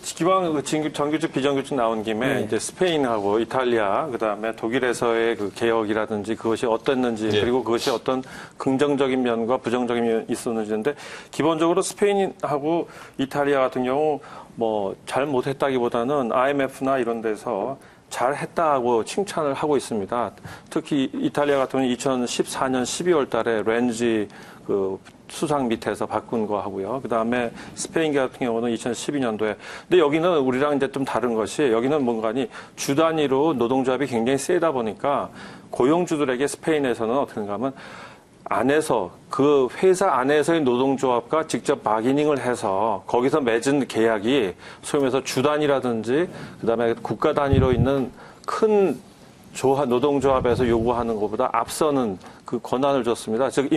기왕 정규직, 비정규직 나온 김에 이제 스페인하고 이탈리아, 그 다음에 독일에서의 그 개혁이라든지 그것이 어땠는지 그리고 그것이 어떤 긍정적인 면과 부정적인 면이 있었는지인데 기본적으로 스페인하고 이탈리아 같은 경우 뭐 잘 못했다기보다는 IMF나 이런 데서 잘했다고 칭찬을 하고 있습니다. 특히 이탈리아 같은 경우는 2014년 12월 달에 렌지 그 수상 밑에서 바꾼 거 하고요. 그 다음에 스페인 같은 경우는 2012년도에. 근데 여기는 우리랑 이제 좀 다른 것이 여기는 뭔가니 주 단위로 노동조합이 굉장히 세다 보니까 고용주들에게 스페인에서는 어떻게 하면 안에서 그 회사 안에서의 노동조합과 직접 바기닝을 해서 거기서 맺은 계약이 소위 말해서 주 단위라든지 그다음에 국가 단위로 있는 큰 노동조합에서 요구하는 것보다 앞서는 그 권한을 줬습니다. 즉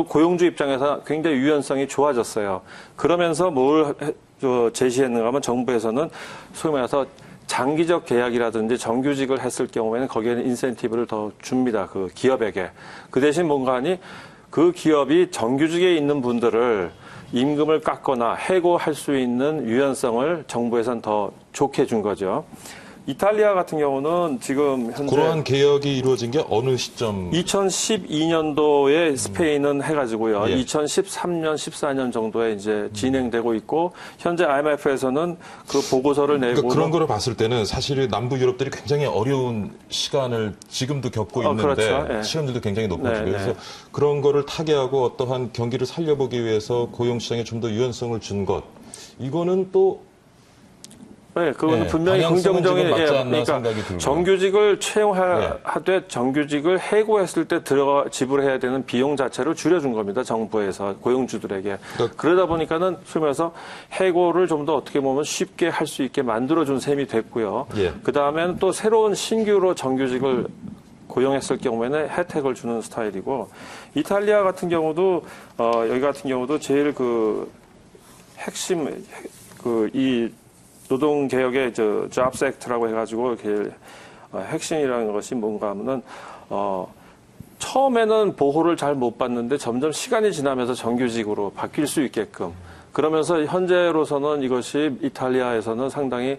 고용주 입장에서 굉장히 유연성이 좋아졌어요. 그러면서 뭘 제시했는가 하면 정부에서는 소위 말해서 장기적 계약이라든지 정규직을 했을 경우에는 거기에는 인센티브를 더 줍니다. 그 기업에게. 그 대신 뭔가 하니 그 기업이 정규직에 있는 분들을 임금을 깎거나 해고할 수 있는 유연성을 정부에서는 더 좋게 준 거죠. 이탈리아 같은 경우는 지금 현재 그러한 개혁이 이루어진 게 어느 시점? 2012년도에 스페인은 해가지고요. 예. 2013년, 14년 정도에 이제 진행되고 있고 현재 IMF에서는 그 보고서를 내고 그러니까 그런 거를 봤을 때는 사실 남부 유럽들이 굉장히 어려운 시간을 지금도 겪고 있는데 그렇죠. 예. 시험들도 굉장히 높아지고 네, 그래서 네. 그런 거를 타개하고 어떠한 경기를 살려보기 위해서 고용시장에 좀 더 유연성을 준 것 이거는 또 네, 그거는 네, 분명히 방향성은 긍정적인, 지금 맞지 않나 그러니까 생각이 들고요. 정규직을 채용하되 정규직을 해고했을 때 지불해야 되는 비용 자체를 줄여준 겁니다. 정부에서 고용주들에게. 그러다 보니까는 소위 말해서 해고를 좀 더 어떻게 보면 쉽게 할 수 있게 만들어준 셈이 됐고요. 예. 그 다음에는 또 새로운 신규로 정규직을 고용했을 경우에는 혜택을 주는 스타일이고 이탈리아 같은 경우도 여기 같은 경우도 제일 그 핵심 이 노동개혁의 Jobs Act라고 해가지고 이렇게 핵심이라는 것이 뭔가 하면은 처음에는 보호를 잘 못 받는데 점점 시간이 지나면서 정규직으로 바뀔 수 있게끔 그러면서 현재로서는 이것이 이탈리아에서는 상당히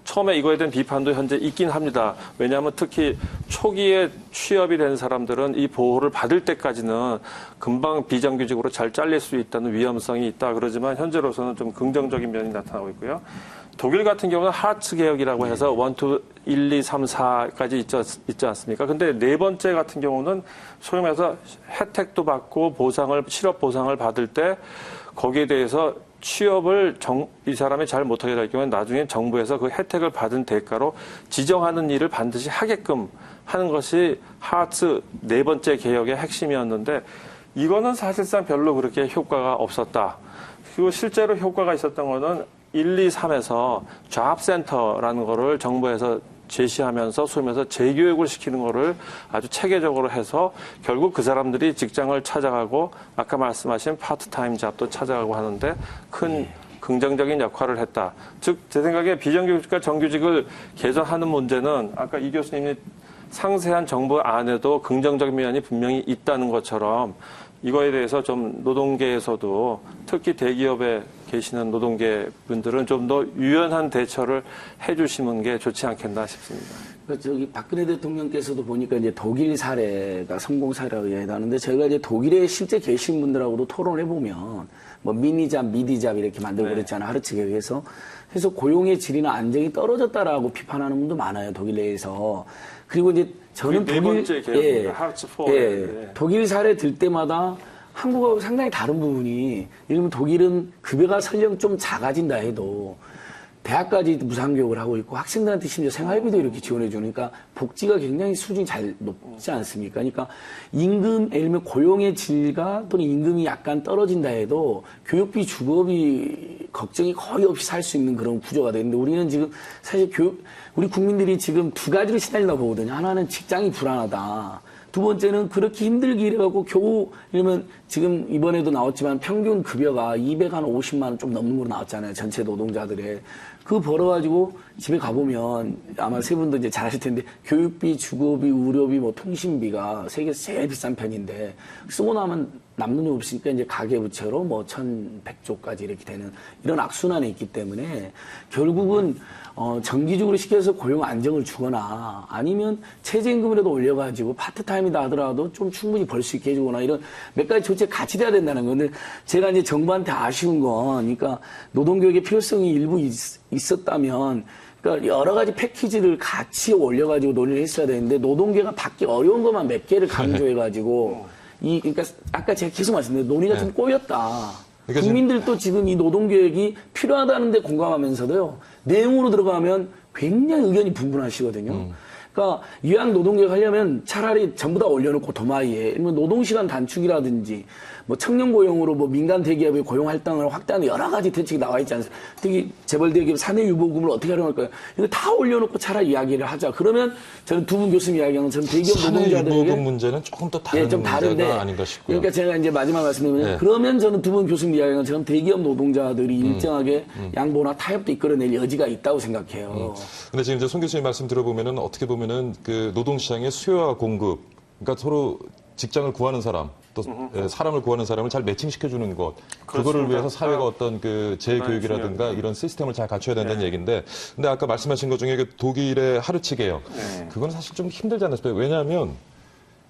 처음에 이거에 대한 비판도 현재 있긴 합니다. 왜냐하면 특히 초기에 취업이 된 사람들은 이 보호를 받을 때까지는 금방 비정규직으로 잘 잘릴 수 있다는 위험성이 있다. 그러지만 현재로서는 좀 긍정적인 면이 나타나고 있고요. 독일 같은 경우는 하츠 개혁이라고 해서 1, 2, 3, 4까지 있지 않습니까? 근데 네 번째 같은 경우는 소위 말해서 혜택도 받고 실업 보상을 받을 때 거기에 대해서 취업을 이 사람이 잘 못하게 될 경우에 나중에 정부에서 그 혜택을 받은 대가로 지정하는 일을 반드시 하게끔 하는 것이 하츠 네 번째 개혁의 핵심이었는데 이거는 사실상 별로 그렇게 효과가 없었다. 그리고 실제로 효과가 있었던 거는 1, 2, 3에서 잡센터라는 거를 정부에서 제시하면서 소위 말해서 재교육을 시키는 거를 아주 체계적으로 해서 결국 그 사람들이 직장을 찾아가고 아까 말씀하신 파트타임 잡도 찾아가고 하는데 큰 긍정적인 역할을 했다. 즉, 제 생각에 비정규직과 정규직을 개선하는 문제는 아까 이 교수님이 상세한 정부 안에도 긍정적인 면이 분명히 있다는 것처럼 이거에 대해서 좀 노동계에서도 특히 대기업에 계시는 노동계 분들은 좀 더 유연한 대처를 해주시는 게 좋지 않겠나 싶습니다. 저기 박근혜 대통령께서도 보니까 이제 독일 사례가 성공 사례라고 얘기하는데 저희가 이제 독일에 실제 계신 분들하고도 토론해 보면 뭐 미니잡, 미디잡 이렇게 만들고 그랬잖아요. 하르츠 계획에서. 그래서 고용의 질이나 안정이 떨어졌다라고 비판하는 분도 많아요. 독일 내에서. 그리고 이제 저는 네 번째 계획입니다. 하르츠 4. 독일 사례 들 때마다 한국하고 상당히 다른 부분이, 예를 들면 독일은 급여가 설령 좀 작아진다 해도 대학까지 무상교육을 하고 있고 학생들한테 심지어 생활비도 이렇게 지원해 주니까 복지가 굉장히 수준이 잘 높지 않습니까? 그러니까 임금, 예를 들면 고용의 질과 또는 임금이 약간 떨어진다 해도 교육비, 주거비 걱정이 거의 없이 살 수 있는 그런 구조가 되는데 우리는 지금 사실 우리 국민들이 지금 두 가지로 시달린다고 보거든요. 하나는 직장이 불안하다. 두 번째는 그렇게 힘들게 일해갖고 겨우, 이러면 지금 이번에도 나왔지만 평균 급여가 250만 원 좀 넘는 걸로 나왔잖아요. 전체 노동자들의. 그거 벌어가지고 집에 가보면 아마 세 분도 이제 잘 아실 텐데 교육비, 주거비, 의료비, 뭐 통신비가 세계에서 제일 비싼 편인데 쓰고 나면 남는 게 없으니까 이제 가계부채로 뭐 1,100조까지 이렇게 되는 이런 악순환에 있기 때문에 결국은 정기적으로 시켜서 고용 안정을 주거나 아니면 최저임금이라도 올려가지고 파트타임이다 하더라도 좀 충분히 벌 수 있게 해주거나 이런 몇 가지 조치가 같이 돼야 된다는 건데 제가 이제 정부한테 아쉬운 건 그러니까 노동교육의 필요성이 일부 있었다면 그러니까 여러 가지 패키지를 같이 올려가지고 논의를 했어야 되는데 노동계가 받기 어려운 것만 몇 개를 강조해가지고 그러니까 아까 제가 계속 말씀드린 논의가 좀 꼬였다. 그러니까 국민들도 지금 이 노동계획이 필요하다는데 공감하면서도요. 내용으로 들어가면 굉장히 의견이 분분하시거든요. 그러니까 이왕 노동계획 하려면 차라리 전부 다 올려놓고 도마위에 노동시간 단축이라든지 뭐 청년 고용으로 뭐 민간 대기업의 고용 할당을 확대하는 여러 가지 대책이 나와 있지 않습니까? 특히 재벌 대기업 사내 유보금을 어떻게 활용할 거예요? 이거 다 올려놓고 차라리 이야기를 하자. 그러면 저는 두 분 교수님 이야기하는 저는 대기업 노동자들에게 사내 유보금 문제는 조금 더 다른 좀 문제가 다른데 아닌가 싶고요. 그러니까 제가 이제 마지막 말씀드리면 그러면 저는 두 분 교수님 이야기하는 저는 대기업 노동자들이 일정하게 양보나 타협도 이끌어낼 여지가 있다고 생각해요. 근데 지금 이제 송 교수님 말씀 들어보면은 어떻게 보면은 그 노동시장의 수요와 공급, 그러니까 서로 직장을 구하는 사람, 또 사람을 구하는 사람을 잘 매칭시켜주는 것, 그거를 위해서 사회가 어떤 그 재교육이라든가 이런 시스템을 잘 갖춰야 된다는 얘기인데, 근데 아까 말씀하신 것 중에 그 독일의 하르츠 개혁, 그건 사실 좀 힘들지 않나 싶어요. 왜냐하면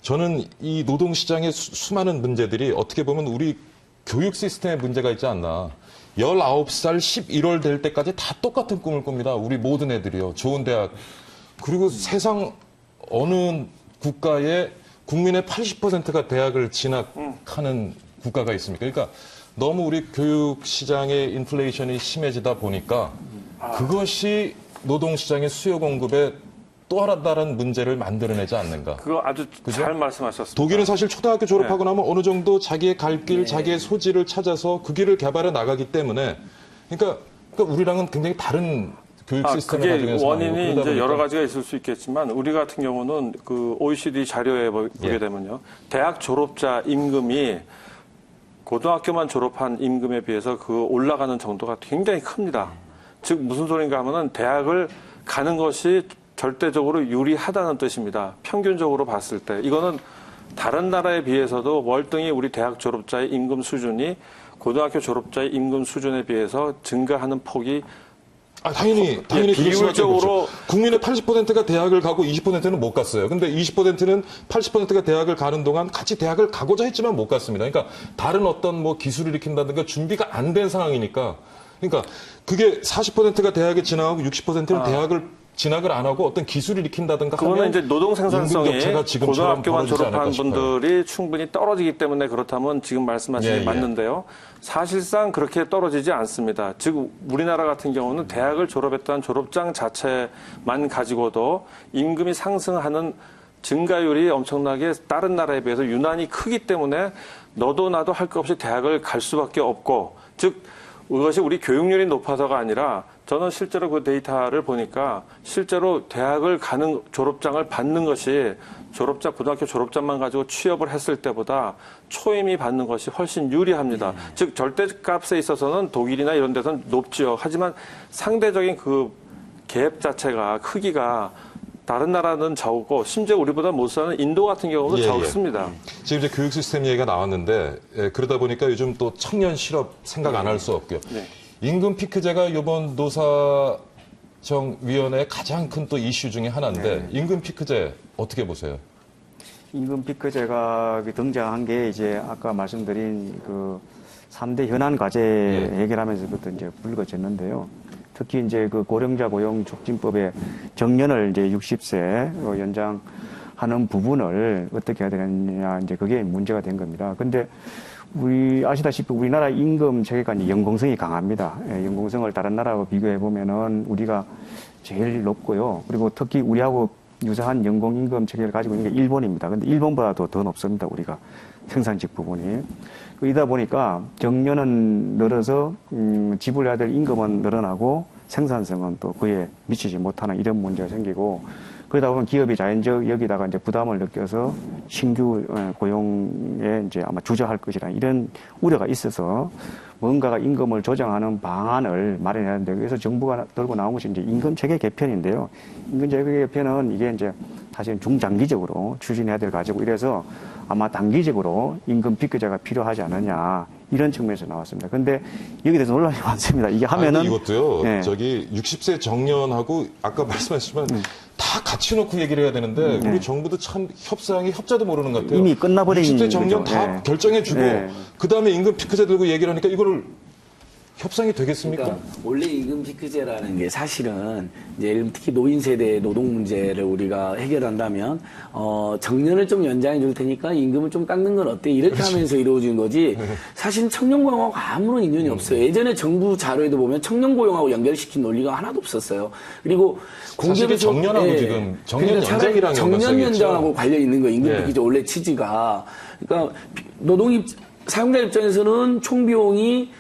저는 이 노동시장의 수많은 문제들이 어떻게 보면 우리 교육 시스템에 문제가 있지 않나. 19살 11월 될 때까지 다 똑같은 꿈을 꿉니다. 우리 모든 애들이요. 좋은 대학. 그리고 세상 어느 국가에 국민의 80%가 대학을 진학하는 국가가 있습니까? 그러니까 너무 우리 교육 시장의 인플레이션이 심해지다 보니까 그것이 노동시장의 수요 공급에 또 다른 문제를 만들어내지 않는가. 그거 아주 그죠? 잘 말씀하셨습니다. 독일은 사실 초등학교 졸업하고 나면 어느 정도 자기의 갈 길, 자기의 소질을 찾아서 그 길을 개발해 나가기 때문에 그러니까 우리랑은 굉장히 다른 교육 시스템을 가지고 있는 그게 원인이 상황이고 이제 여러 가지가 있을 수 있겠지만 우리 같은 경우는 그 OECD 자료에 보게 되면요. 대학 졸업자 임금이 고등학교만 졸업한 임금에 비해서 그 올라가는 정도가 굉장히 큽니다. 즉 무슨 소린가 하면은 대학을 가는 것이 절대적으로 유리하다는 뜻입니다. 평균적으로 봤을 때. 이거는 다른 나라에 비해서도 월등히 우리 대학 졸업자의 임금 수준이 고등학교 졸업자의 임금 수준에 비해서 증가하는 폭이 당연히 비율적으로 국민의 80%가 대학을 가고 20%는 못 갔어요. 근데 20%는 80%가 대학을 가는 동안 같이 대학을 가고자 했지만 못 갔습니다. 그러니까 다른 어떤 뭐 기술을 일으킨다든가 준비가 안 된 상황이니까 그러니까 그게 40%가 대학에 진학하고 60%는 대학을 진학을 안 하고 어떤 기술을 익힌다든가 그거는 하면 이제 노동 생산성이 임금 격차가 지금처럼 고등학교만 벌어지지 졸업한 않을까 싶어요. 분들이 충분히 떨어지기 때문에 그렇다면 지금 말씀하신 게 맞는데요. 사실상 그렇게 떨어지지 않습니다. 즉 우리나라 같은 경우는 대학을 졸업했다는 졸업장 자체만 가지고도 임금이 상승하는 증가율이 엄청나게 다른 나라에 비해서 유난히 크기 때문에 너도 나도 할 것 없이 대학을 갈 수밖에 없고 즉 그것이 우리 교육률이 높아서가 아니라 저는 실제로 그 데이터를 보니까 실제로 대학을 가는 졸업장을 받는 것이 고등학교 졸업장만 가지고 취업을 했을 때보다 초임이 받는 것이 훨씬 유리합니다. 즉 절대값에 있어서는 독일이나 이런 데서는 높지요. 하지만 상대적인 그 갭 자체가 크기가 다른 나라는 적고 심지어 우리보다 못 사는 인도 같은 경우도 적습니다. 지금 이제 교육 시스템 얘기가 나왔는데 그러다 보니까 요즘 또 청년 실업 생각 안 할 수 없고요. 임금 피크제가 이번 노사정위원회의 가장 큰 또 이슈 중에 하나인데 임금 피크제 어떻게 보세요? 임금 피크제가 등장한 게 이제 아까 말씀드린 그 3대 현안 과제 해결하면서부터 이제 불거졌는데요. 특히 이제 그 고령자 고용 촉진법의 정년을 이제 60세 연장하는 부분을 어떻게 해야 되느냐 이제 그게 문제가 된 겁니다. 근데 우리 아시다시피 우리나라 임금 체계가 이제 연공성이 강합니다. 연공성을 다른 나라하고 비교해 보면은 우리가 제일 높고요. 그리고 특히 우리하고 유사한 연공임금 체계를 가지고 있는 게 일본입니다. 근데 일본보다도 더 높습니다. 우리가 생산직 부분이. 이다 보니까 정년은 늘어서 지불해야 될 임금은 늘어나고 생산성은 또 그에 미치지 못하는 이런 문제가 생기고 그러다 보면 기업이 자연적 여기다가 이제 부담을 느껴서 신규 고용에 이제 아마 주저할 것이라 이런 우려가 있어서 뭔가가 임금을 조정하는 방안을 마련해야 하는데 그래서 정부가 들고 나온 것이 이제 임금 체계 개편인데요. 임금 체계 개편은 이게 이제 사실 중장기적으로 추진해야 될 가지고 이래서 아마 단기적으로 임금 피크제가 필요하지 않느냐 이런 측면에서 나왔습니다. 근데 여기 대해서 논란이 많습니다. 이게 하면은 이것도요. 저기 60세 정년하고 아까 말씀하셨지만 다 같이 놓고 얘기를 해야 되는데 우리 정부도 참 협상이 협자도 모르는 것 같아요. 이미 끝나버린 60세 정년 거죠. 다 결정해주고 그다음에 임금 피크제 들고 얘기를 하니까 이거를 협상이 되겠습니까? 그러니까 원래 임금 피크제라는 게 사실은 이제 특히 노인 세대의 노동 문제를 우리가 해결한다면 정년을 좀 연장해 줄 테니까 임금을 좀 깎는 건 어때? 이렇게 하면서 이루어진 거지. 사실 청년 고용하고 아무런 인연이 없어요. 예전에 정부 자료에도 보면 청년 고용하고 연결시킨 논리가 하나도 없었어요. 그리고 사실 정년하고 지금 정년 연장이랑 정년 연장하고 관련 있는 거예요. 임금 피크제 원래 취지가. 그러니까 사용자 입장에서는 총 비용이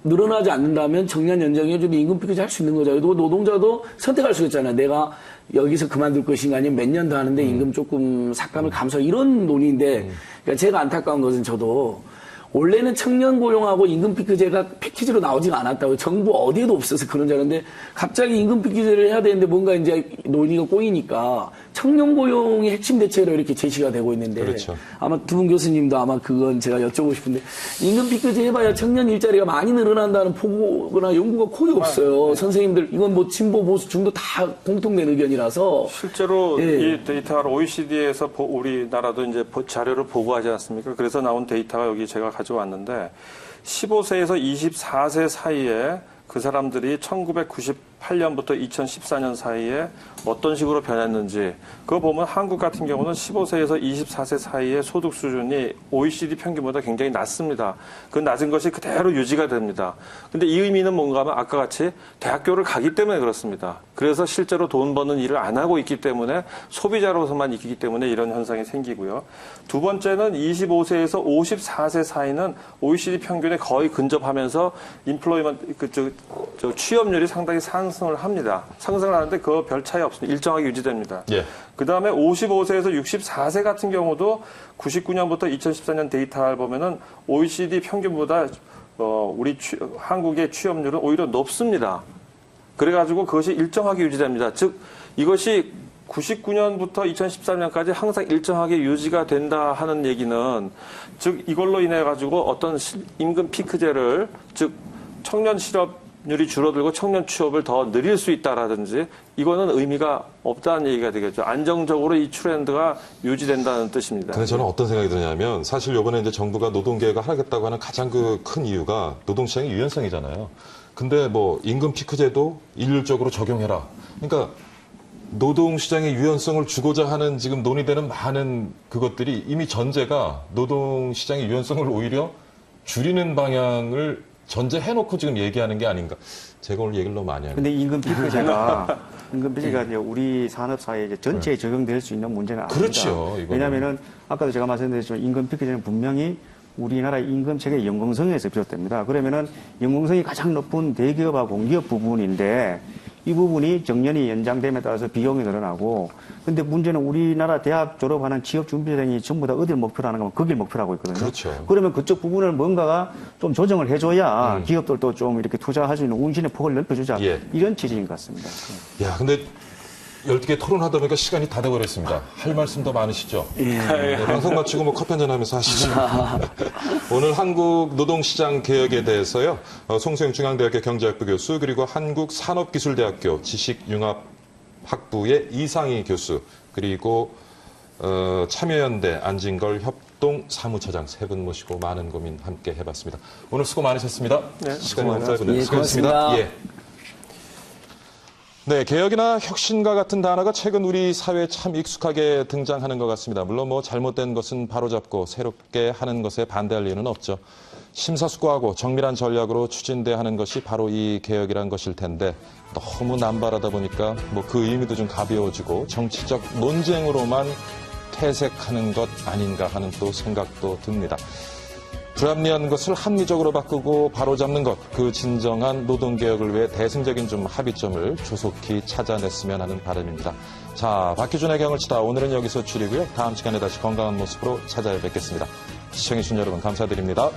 늘어나지 않는다면 정년 연장해줘도 임금 피크제 할 수 있는 거죠. 그리고 노동자도 선택할 수 있잖아요. 내가 여기서 그만둘 것인가 아니면 몇 년 더 하는데 임금 조금 삭감을 감소 이런 논의인데 그러니까 제가 안타까운 것은 저도 원래는 청년 고용하고 임금 피크제가 패키지로 나오지가 않았다고 정부 어디에도 없어서 그런 줄 알았는데 갑자기 임금 피크제를 해야 되는데 뭔가 이제 논의가 꼬이니까 청년 고용이 핵심 대책으로 이렇게 제시가 되고 있는데 그렇죠. 아마 두 분 교수님도 아마 그건 제가 여쭤보고 싶은데 임금 피크제 해봐야 청년 일자리가 많이 늘어난다는 보고나 연구가 거의 없어요. 선생님들 이건 뭐 진보 보수 중도 다 공통된 의견이라서 실제로 이 데이터를 OECD에서 우리나라도 이제 자료를 보고하지 않습니까? 그래서 나온 데이터가 여기 제가 가져왔는데 15세에서 24세 사이에 그 사람들이 1998년부터 2014년 사이에 어떤 식으로 변했는지 그거 보면 한국 같은 경우는 15세에서 24세 사이의 소득 수준이 OECD 평균보다 굉장히 낮습니다. 그 낮은 것이 그대로 유지가 됩니다. 근데 이 의미는 뭔가 하면 아까 같이 대학교를 가기 때문에 그렇습니다. 그래서 실제로 돈 버는 일을 안 하고 있기 때문에 소비자로서만 있기 때문에 이런 현상이 생기고요. 두 번째는 25세에서 54세 사이는 OECD 평균에 거의 근접하면서 취업률이 상당히 상승을 합니다. 상승을 하는데 그거 별 차이 없습니다. 일정하게 유지됩니다. 그 다음에 55세에서 64세 같은 경우도 99년부터 2014년 데이터를 보면은 OECD 평균보다 한국의 취업률은 오히려 높습니다. 그래가지고 그것이 일정하게 유지됩니다. 즉 이것이 99년부터 2013년까지 항상 일정하게 유지가 된다 하는 얘기는 즉 이걸로 인해 가지고 어떤 임금 피크제를 즉 청년 실업률이 줄어들고 청년 취업을 더 늘릴 수 있다라든지 이거는 의미가 없다는 얘기가 되겠죠. 안정적으로 이 트렌드가 유지된다는 뜻입니다. 근데 저는 어떤 생각이 드냐면 사실 이번에 이제 정부가 노동개혁을 하겠다고 하는 가장 큰 이유가 노동시장의 유연성이잖아요. 근데 뭐 임금 피크제도 일률적으로 적용해라. 그러니까 노동시장의 유연성을 주고자 하는 지금 논의되는 많은 그것들이 이미 전제가 노동시장의 유연성을 오히려 줄이는 방향을 전제해놓고 지금 얘기하는 게 아닌가. 제가 오늘 얘기를 너무 많이 하네요. 근데 임금 피크제가 이제 우리 산업사회에 이제 전체에 적용될 수 있는 문제는 아닙니다. 그렇죠, 이거는. 왜냐하면은 아까도 제가 말씀드렸지만 임금 피크제는 분명히 우리나라 임금 체계 연공성에서 비롯됩니다. 그러면은 연공성이 가장 높은 대기업하고 공기업 부분인데 이 부분이 정년이 연장됨에 따라서 비용이 늘어나고 근데 문제는 우리나라 대학 졸업하는 취업 준비생이 전부 다 어딜 목표로 하는 거면 거길 목표로 하고 있거든요. 그렇죠. 그러면 그쪽 부분을 뭔가가 좀 조정을 해줘야 기업들도 좀 이렇게 투자할 수 있는 운신의 폭을 넓혀주자. 예. 이런 취지인 것 같습니다. 야, 근데 12개 토론하다 보니까 시간이 다 돼버렸습니다. 할 말씀 더 많으시죠? 네, 방송 마치고 뭐 커피 한잔 하면서 하시죠. 오늘 한국 노동시장 개혁에 대해서요. 송수영 중앙대학교 경제학부 교수 그리고 한국산업기술대학교 지식융합학부의 이상희 교수 그리고 참여연대 안진걸 협동사무처장 세 분 모시고 많은 고민 함께 해봤습니다. 오늘 수고 많으셨습니다. 네, 시간이 너무 짧은데 예, 수고하셨습니다. 고맙습니다. 예. 네, 개혁이나 혁신과 같은 단어가 최근 우리 사회에 참 익숙하게 등장하는 것 같습니다. 물론 뭐 잘못된 것은 바로잡고 새롭게 하는 것에 반대할 이유는 없죠. 심사숙고하고 정밀한 전략으로 추진돼야 하는 것이 바로 이 개혁이란 것일 텐데 너무 남발하다 보니까 뭐 그 의미도 좀 가벼워지고 정치적 논쟁으로만 퇴색하는 것 아닌가 하는 또 생각도 듭니다. 불합리한 것을 합리적으로 바꾸고 바로잡는 것, 그 진정한 노동개혁을 위해 대승적인 좀 합의점을 조속히 찾아냈으면 하는 바람입니다. 자, 박희준의 경을 치다 오늘은 여기서 줄이고요. 다음 시간에 다시 건강한 모습으로 찾아뵙겠습니다. 시청해주신 여러분 감사드립니다.